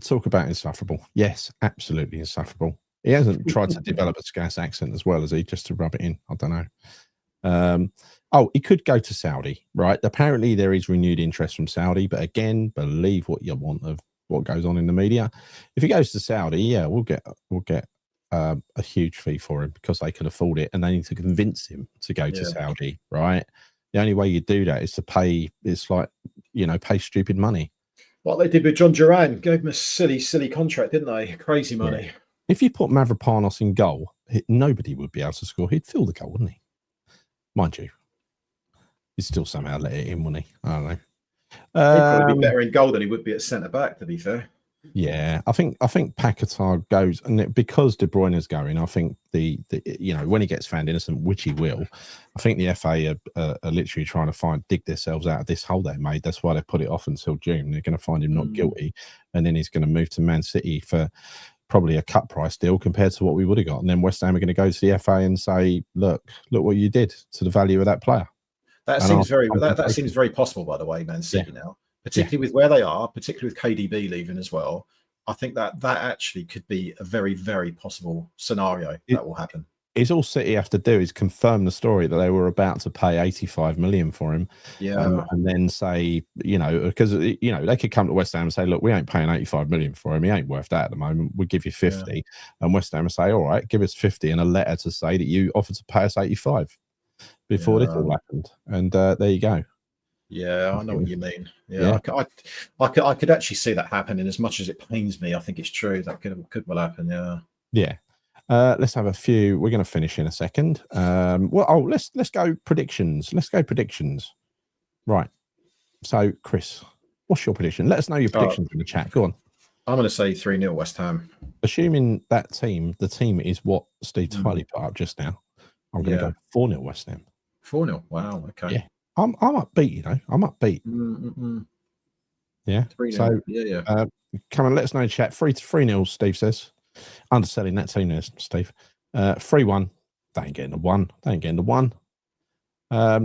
Talk about insufferable. Yes, absolutely insufferable. He hasn't tried to develop a Scouse accent as well, has he? Just to rub it in. I don't know. He could go to Saudi, right? Apparently there is renewed interest from Saudi, but again, believe what you want of what goes on in the media. If he goes to Saudi, we'll get a huge fee for him because they can afford it, and they need to convince him to go to Saudi, right? The only way you do that is to pay. It's like pay stupid money. What they did with John Duran, gave him a silly contract, didn't they? Crazy money. If you put Mavropanos in goal, nobody would be able to score. He'd fill the goal, wouldn't he? Mind you, he'd still somehow let it in, wouldn't he? I don't know. He'd probably be better in goal than he would be at centre back, to be fair. Yeah, I think Paquetá goes, and because De Bruyne is going, I think the when he gets found innocent, which he will, I think the FA are literally trying to dig themselves out of this hole they made. That's why they put it off until June. They're going to find him not guilty, and then he's going to move to Man City for probably a cut price deal compared to what we would have got. And then West Ham are going to go to the FA and say, look what you did to the value of that player. That seems very possible, by the way, Man City now. Particularly with where they are, particularly with KDB leaving as well. I think that actually could be a very, very possible scenario that will happen. It's all City have to do is confirm the story that they were about to pay 85 million for him. And then say, because, they could come to West Ham and say, look, we ain't paying 85 million for him. He ain't worth that at the moment. We'll give you 50. And West Ham will say, all right, give us 50 and a letter to say that you offered to pay us 85 before this all happened. And there you go. Yeah, I know what you mean. Yeah. I could actually see that happening. As much as it pains me, I think it's true. That could well happen. Yeah. Let's have a few. We're going to finish in a second. Let's go predictions. Right. So, Chris, what's your prediction? Let us know your predictions in the chat. Go on. I'm going to say 3-0 West Ham. Assuming the team is what Steve Tiley put up just now, I'm going to go 4-0 West Ham. 4-0. Wow. Okay. Yeah. I'm upbeat, I'm upbeat. Yeah. 3-0. So, come on, let us know in chat. 3-0, Steve says. Underselling that team there, Steve. 3-1. They ain't getting the one. But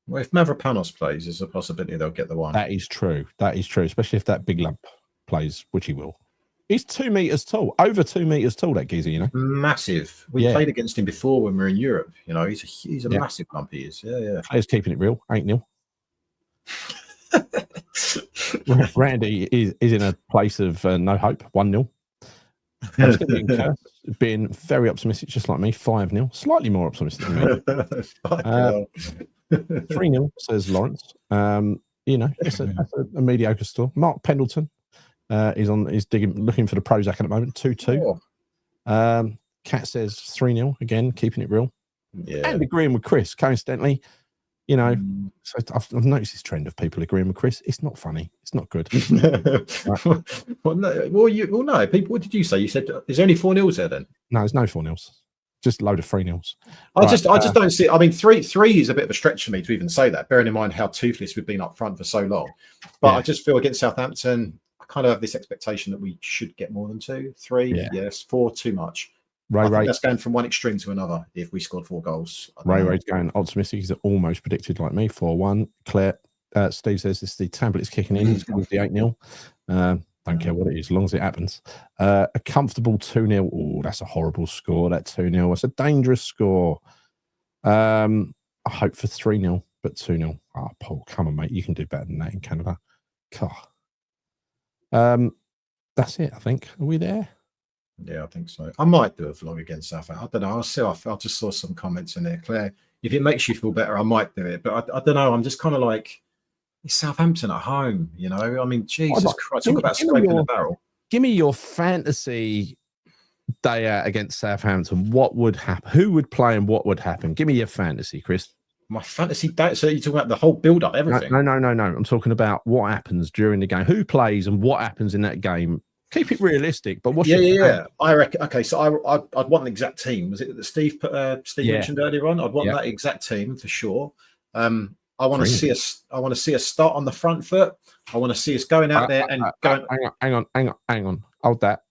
if Mavropanos plays, there's a possibility they'll get the one. That is true, especially if that big lump plays, which he will. He's 2 meters tall, over 2 meters tall, that geezer, Massive. We played against him before when we were in Europe. He's a massive lump, he is. Yeah. Players keeping it real, 8-0. Randy is in a place of no hope, 1-0. Being very optimistic, just like me, 5-0. Slightly more optimistic than me. 3-0, says Lawrence. It's a mediocre score. Mark Pendleton. He's looking for the Prozac at the moment. 2-2. Cat says 3-0 again, keeping it real. Yeah. And agreeing with Chris, coincidentally, You know, so I've noticed this trend of people agreeing with Chris. It's not funny. It's not good. Right. Well, no. People, what did you say? You said, is there only 4-0 there then? No, there's no 4-0s. Just a load of 3-0s. I just don't see. I mean, three is a bit of a stretch for me to even say that, bearing in mind how toothless we've been up front for so long. But I just feel against Southampton, I kind of have this expectation that we should get more than 2, 3. Yes, 4 too much. I think that's going from one extreme to another. If we scored 4 goals, Ray's going optimistic. He's almost predicted like me 4-1. Claire, Steve says this: the tablet's kicking in. It's going to be 8-0. Don't care what it is, as long as it happens. A comfortable 2-0. Oh, that's a horrible score. That 2-0. It's a dangerous score. I hope for 3-0, but 2-0. Oh, Paul, come on, mate. You can do better than that in Canada. God. That's it, I think. Are we there? Yeah, I think so. I might do a vlog against Southampton. I don't know. I'll see. I just saw some comments in there, Claire. If it makes you feel better, I might do it. But I don't know. I'm just kind of like, it's Southampton at home, you know? I mean, Jesus Christ. Talk about scraping the barrel. Give me your fantasy day out against Southampton. What would happen? Who would play and what would happen? Give me your fantasy, Chris. My fantasy day. So you're talking about the whole build-up, everything? No. I'm talking about what happens during the game. Who plays and what happens in that game. Keep it realistic, but what's yeah. I reckon. Okay, so I'd want an exact team. Was it that Steve mentioned earlier on? I'd want that exact team for sure. I want to see us. I want to see us start on the front foot. I want to see us going out there and going. Hang on. Hold that.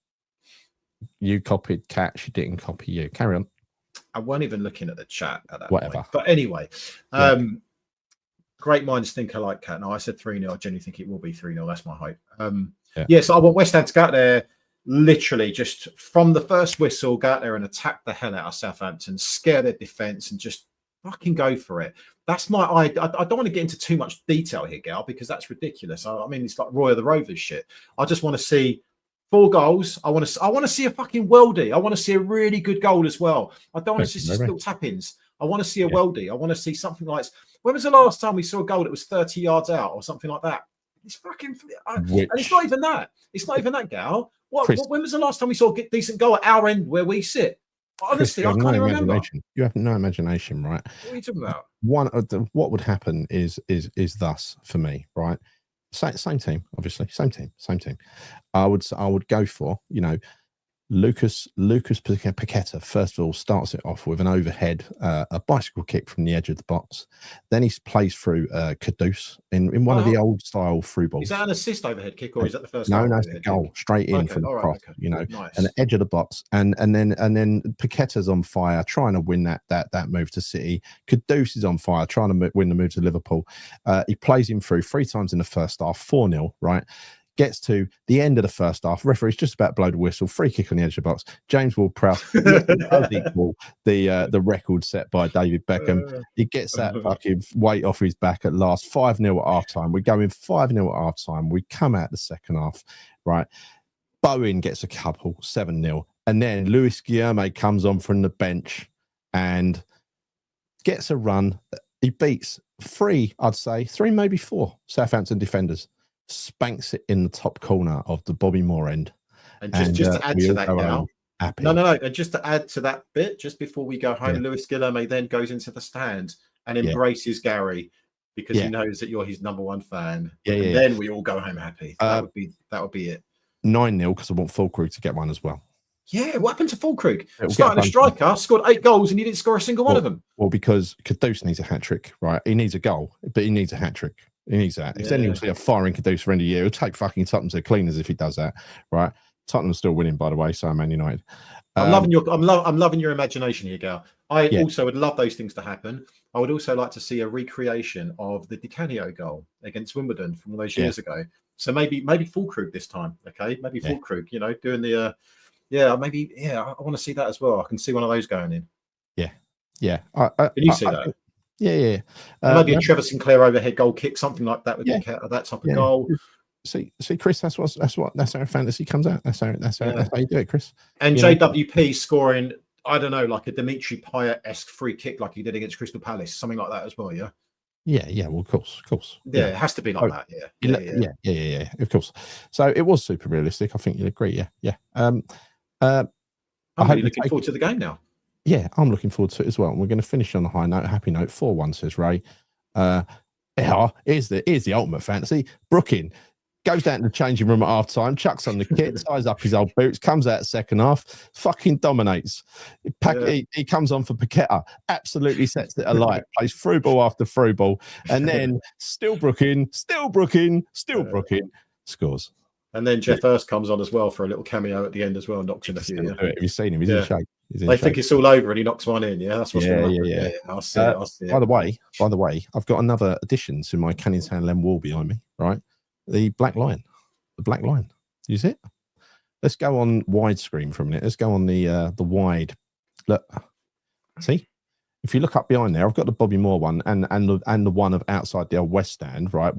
You copied Cat. She didn't copy you. Carry on. I weren't even looking at the chat at that Whatever. point. But anyway, great minds think alike, Cat. No, I said 3-0. I genuinely think it will be 3-0. That's my hope. So I want West Ham to go out there, literally just from the first whistle, go out there and attack the hell out of Southampton, scare their defence, and just fucking go for it. That's my I don't want to get into too much detail here, Gal, because that's ridiculous. I mean, it's like Roy of the Rovers shit. I just want to see 4 goals. I want to see a fucking worldie. I want to see a really good goal as well. I don't want to see just little tap-ins. I want to see a worldie. I want to see something like. When was the last time we saw a goal that was 30 yards out or something like that? It's fucking, and it's not even that. It's not even that, Gal. When was the last time we saw a decent goal at our end where we sit? Honestly, Chris, I can't even remember. You have no imagination, right? What are you talking about? What would happen is thus for me, right? Same team, obviously, same team. I would go for, Lucas Paqueta, first of all, starts it off with an overhead, a bicycle kick from the edge of the box. Then he plays through Kudus in one of the old style through balls. Is that an assist overhead kick or is that the first? No, it's a goal straight in from the cross. Nice. And the edge of the box, and then Paqueta's on fire, trying to win that move to City. Kudus is on fire, trying to win the move to Liverpool. He plays him through 3 times in the first half, 4-0, right? Gets to the end of the first half. Referee's just about to blow the whistle. Free kick on the edge of the box. James Ward-Prowse does equal the record set by David Beckham. He gets that fucking weight off his back at last. 5-0 at half time. We go in 5-0 at half time. We come out the second half, right? Bowen gets a couple, 7-0. And then Luis Guilherme comes on from the bench and gets a run. He beats 3, I'd say, 3, maybe 4 Southampton defenders. Spanks it in the top corner of the Bobby Moore end. And just to add to that now, no. And just to add to that bit, just before we go home, Luis Guilherme then goes into the stand and embraces Gary because he knows that you're his number 1 fan. And then we all go home happy. That would be it. 9-0 because I want Fullkrug to get one as well. Yeah, what happened to Fullkrug? Starting a striker, scored 8 goals and he didn't score a single one of them. Well, because Kudus needs a hat-trick, right? He needs a goal, but he needs a hat-trick. He needs that. If then you'll see a firing Kudus for end of year, he'll take fucking Tottenham to cleaners if he does that, right? Tottenham's still winning, by the way, so Man United. I'm loving your imagination here, Gal. I also would love those things to happen. I would also like to see a recreation of the Di Canio goal against Wimbledon from all those years ago. So maybe Fullkrug this time, okay? Maybe Fullkrug, doing the I want to see that as well. I can see one of those going in. Yeah. Can you see that? Yeah. Maybe a Trevor Sinclair overhead goal kick, something like that would be that type of goal. See, Chris, that's how fantasy comes out. That's how you do it, Chris. And JWP scoring, I don't know, like a Dimitri Payet-esque free kick like he did against Crystal Palace, something like that as well, yeah? Yeah, well, of course. Yeah, it has to be like that, yeah, of course. So it was super realistic. I think you'd agree, yeah. I'm really looking forward to the game now. Yeah, I'm looking forward to it as well. And we're going to finish on a high note, happy note. 4-1, says Ray. Here's the ultimate fantasy. Brooking goes down to the changing room at half time, chucks on the kit, ties up his old boots, comes out second half, fucking dominates. He comes on for Paqueta, absolutely sets it alight, plays through ball after through ball, and then still Brooking, scores. And then Jeff Hurst comes on as well for a little cameo at the end as well, knocks in a few. Have you seen him? He's in shape. They think it's all over and he knocks one in. Yeah, that's what's going on. Yeah. I'll see it. By the way, I've got another addition to my Canning's Hand Lem wall behind me, right? The black line. You see it? Let's go on widescreen for a minute. Let's go on the wide. Look, see? If you look up behind there, I've got the Bobby Moore one and the one of outside the old West Stand, right?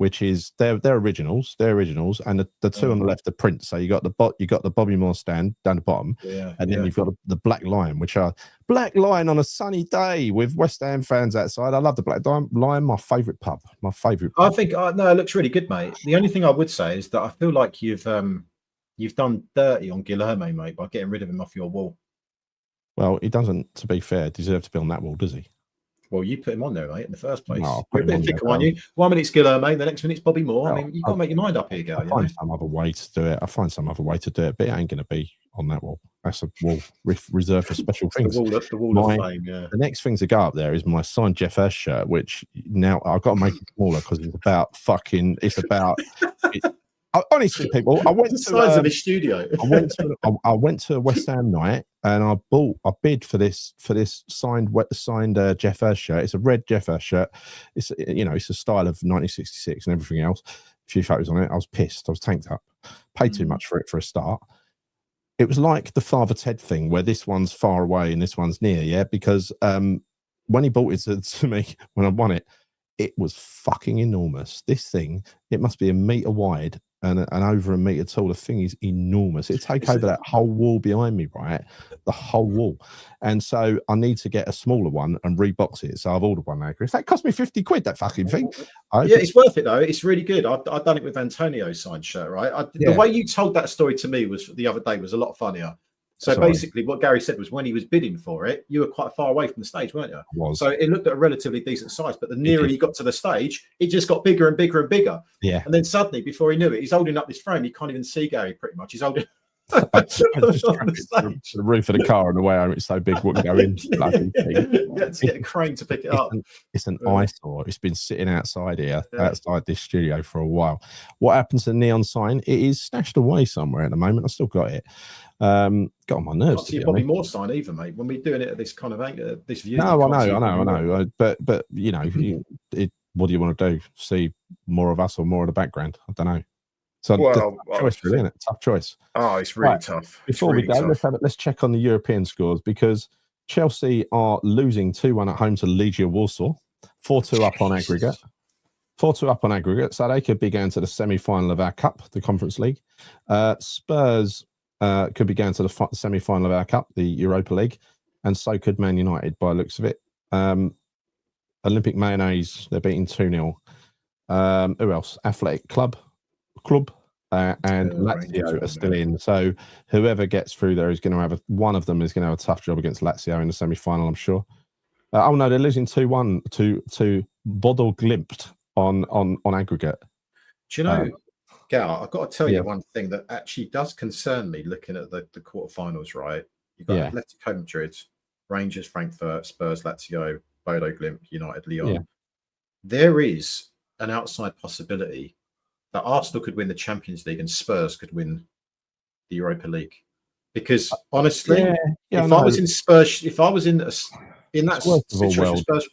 Which is they're originals. They're originals, and the two on the left are prints. So you got the Bobby Moore stand down the bottom, and then you've got the black line, which are black line on a sunny day with West Ham fans outside. I love the black line. My favourite pub. I think no, it looks really good, mate. The only thing I would say is that I feel like you've done dirty on Guilherme, mate, by getting rid of him off your wall. Well, he doesn't, to be fair, deserve to be on that wall, does he? Well, you put him on there, mate, in the first place. You're a bit thicker, aren't you? 1 minute's Guilherme, the next minute's Bobby Moore. I mean, you've got to make your mind up here, Gal. I find some other way to do it. But it ain't going to be on that wall. That's a wall reserved for special things. The wall of fame, The next thing to go up there is my signed Jeff Hurst shirt, which now I've got to make it smaller because honestly, people, I went to the size of his studio. I went to a West Ham night and I bid for this signed Jeff Hurst shirt. It's a red Jeff Hurst shirt. It's a style of 1966 and everything else. A few photos on it. I was pissed. I was tanked up. Paid too much for it for a start. It was like the Father Ted thing where this one's far away and this one's near. Yeah, because when he bought it to me when I won it, it was fucking enormous. This thing, it must be 1 meter wide and over 1 meter tall. The thing is enormous. It take over that whole wall behind me, right? The whole wall. And so I need to get a smaller one and rebox it. So I've ordered one now, Chris. That cost me 50 quid, that fucking thing. It's worth it though. It's really good. I've done it with Antonio's signed shirt, right? The way you told that story to me was the other day was a lot funnier. So basically what Gary said was when he was bidding for it, you were quite far away from the stage, weren't you? I was. So it looked at a relatively decent size, but the nearer he got to the stage, it just got bigger and bigger and bigger. Yeah. And then suddenly, before he knew it, he's holding up this frame. You can't even see Gary pretty much. He's holding the roof of the car on the way home. It's so big, wouldn't go in. You had to get a crane to pick it up. It's an eyesore. It's been sitting outside here, outside this studio for a while. What happens to the neon sign? It is stashed away somewhere at the moment. I still got it. Got on my nerves. Not Bobby Moore sign either, mate. When we're doing it at this kind of angle, this view. No, I know. But you know, what do you want to do? See more of us or more of the background? I don't know. So tough choice, really, isn't it? Tough choice. Oh, it's really tough. Before we go, let's check on the European scores because Chelsea are losing 2-1 at home to Legia Warsaw, 4-2 up on aggregate. 4-2 up on aggregate, so they could be going to the semi-final of our cup, the Conference League. Spurs could be going to the semi-final of our cup, the Europa League, and so could Man United by the looks of it. Olympic Mayonnaise, they're beating 2-0. Who else? Athletic Club, and Lazio are still in. So whoever gets through there is going to have one of them is going to have a tough job against Lazio in the semi-final, I'm sure. Oh no, they're losing 2-1 to Bodo Glimt on aggregate. Do you know, Gal, I've got to tell you one thing that actually does concern me looking at the quarterfinals, right? You've got Atletico Madrid, Rangers, Frankfurt, Spurs, Lazio, Bodo Glimt, United, Lyon. Yeah. There is an outside possibility that Arsenal could win the Champions League and Spurs could win the Europa League. Because honestly, if I was in Spurs, if I was in that situation, Spurs,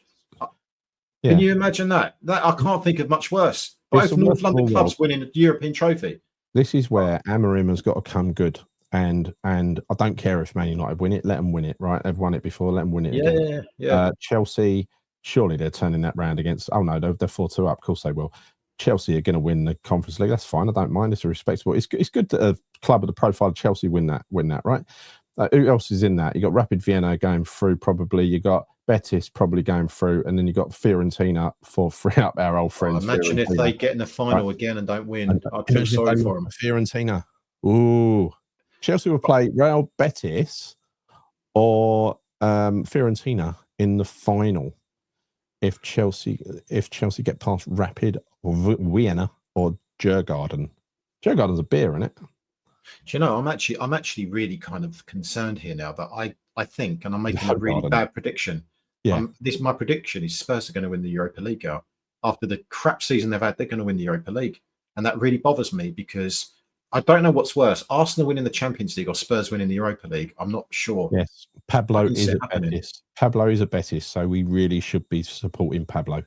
can you imagine that? I can't think of much worse. Both North London clubs winning a European trophy. This is where Amorim has got to come good. And I don't care if Man United win it, let them win it, right? They've won it before, let them win it again. Yeah. Chelsea, surely they're turning that round against, they're 4-2 up, of course they will. Chelsea are going to win the Conference League. That's fine. I don't mind. It's respectable. It's good that a club of the profile of Chelsea win that, right? Who else is in that? You got Rapid Vienna going through, probably. You got Betis probably going through, and then you got Fiorentina for free up our old friends. Imagine if they get in the final again and don't win. I'd feel sorry for them. Fiorentina. Ooh. Chelsea will play Real Betis or Fiorentina in the final. if Chelsea get past Rapid or Vienna or Djurgården. Djurgården's a beer, isn't it? Do you know, I'm actually really kind of concerned here now that I think, and I'm making a really bad prediction. Yeah. My prediction is Spurs are going to win the Europa League out. After the crap season they've had, they're going to win the Europa League. And that really bothers me because I don't know what's worse, Arsenal winning the Champions League or Spurs winning the Europa League. I'm not sure. Yes, Pablo is a Betis. Pablo is a Betis, so we really should be supporting Pablo.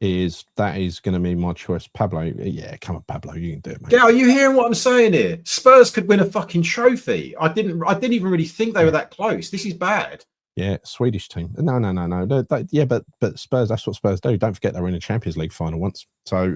That is going to be my choice. Pablo, yeah, come on, Pablo, you can do it, mate. Yeah, are you hearing what I'm saying here? Spurs could win a fucking trophy. I didn't even really think they were that close. This is bad. Yeah, Swedish team. No. But Spurs, that's what Spurs do. Don't forget they were in a Champions League final once. So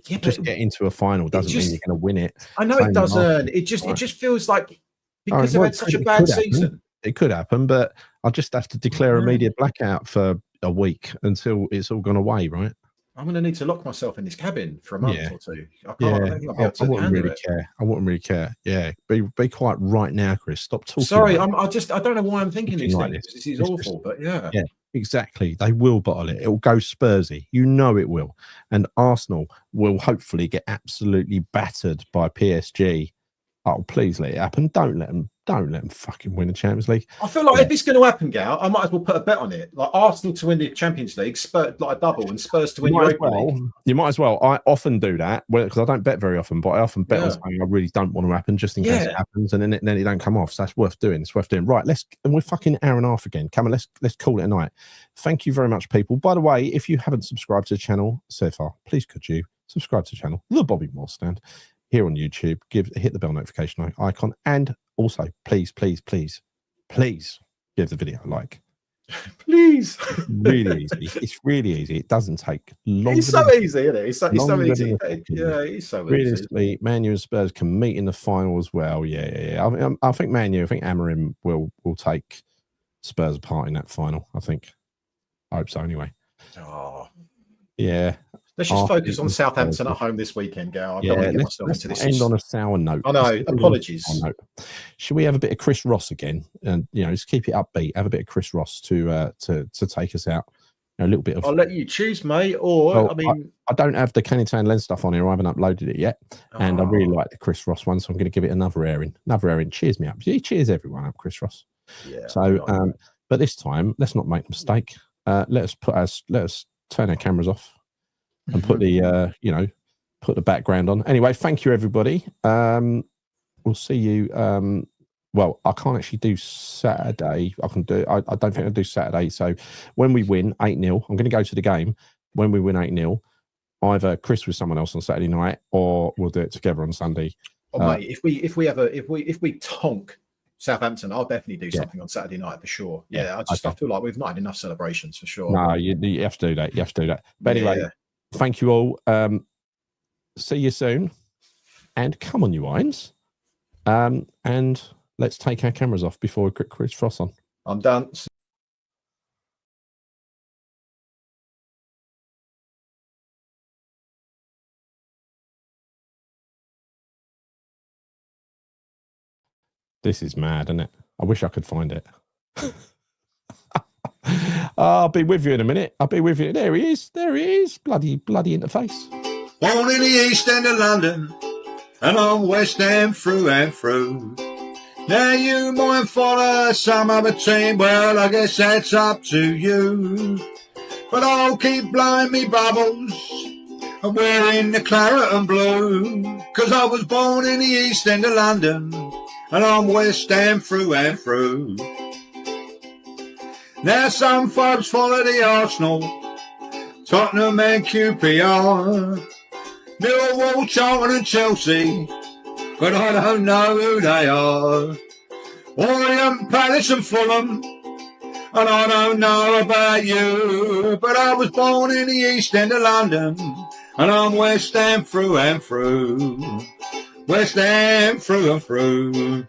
just get into a final doesn't mean you're going to win it. I know it doesn't. It just feels like because they've had such a bad season. It could happen, but I'll just have to declare a media blackout for a week until it's all gone away, right? I'm going to need to lock myself in this cabin for a month or two. I wouldn't really care. I wouldn't really care. Yeah, be quiet right now, Chris. Stop talking. Sorry, I don't know why I'm thinking these things. This is awful, but yeah, exactly. They will bottle it. It will go Spursy. You know it will. And Arsenal will hopefully get absolutely battered by PSG. Oh, please let it happen. Don't let them fucking win the Champions League. I feel like if it's going to happen, Gal, I might as well put a bet on it. Like Arsenal to win the Champions League, Spurs like a double, and Spurs to win Europa League. You might as well. I often do that because I don't bet very often, but I often bet on something I really don't want to happen just in case it happens, and then it don't come off. So that's worth doing. It's worth doing. Right, and we're fucking hour and a half again. Come on, let's call it a night. Thank you very much, people. By the way, if you haven't subscribed to the channel so far, please could you subscribe to the channel, The Bobby Moore Stand, here on YouTube. Hit the bell notification icon, and also please give the video a like. Please. Really easy. It's really easy. It doesn't take long. It's so easy, isn't it? It's so easy. Yeah, it's so easy. Realistically, Man U and Spurs can meet in the final as well. Yeah. I think Man U, I think Amorim will take Spurs apart in that final. I hope so anyway. Oh. Yeah. Let's just focus on Southampton at home this weekend, Gal. I don't want to get myself into this. End on a sour note. I know. Apologies. Should we have a bit of Chris Ross again? And just keep it upbeat. Have a bit of Chris Ross to take us out. A little bit of. I'll let you choose, mate. Or I don't have the Canning Lens stuff on here. I haven't uploaded it yet, and I really like the Chris Ross one, so I'm going to give it another airing. Cheers me up. Cheers everyone up, Chris Ross. Yeah. So, but this time, let's not make a mistake. Let us turn our cameras off. And put the put the background on. Anyway, thank you everybody. We'll see you. Well, I can't actually do Saturday. I don't think I'll do Saturday. So when we win 8-0, I'm going to go to the game. When we win 8-0, either Chris with someone else on Saturday night, or we'll do it together on Sunday. Mate, if we tonk Southampton, I'll definitely do something on Saturday night for sure. Yeah, I feel like we've not had enough celebrations for sure. No, you have to do that. You have to do that. But anyway. Thank you all. See you soon. And come on, you irons. And let's take our cameras off before we put Chris Ross on. I'm done. This is mad, isn't it? I wish I could find it. I'll be with you in a minute. I'll be with you. There he is. Bloody interface. Born in the East End of London, and I'm West End through and through. Now you might follow some other team, well I guess that's up to you. But I'll keep blowing me bubbles and wearing the claret and blue. 'Cause I was born in the East End of London, and I'm West End through and through. Now some folks follow the Arsenal, Tottenham and QPR, Millwall, Charlton and Chelsea, but I don't know who they are. Orient, Palace and Fulham, and I don't know about you. But I was born in the East End of London, and I'm West Ham through and through. West Ham through and through.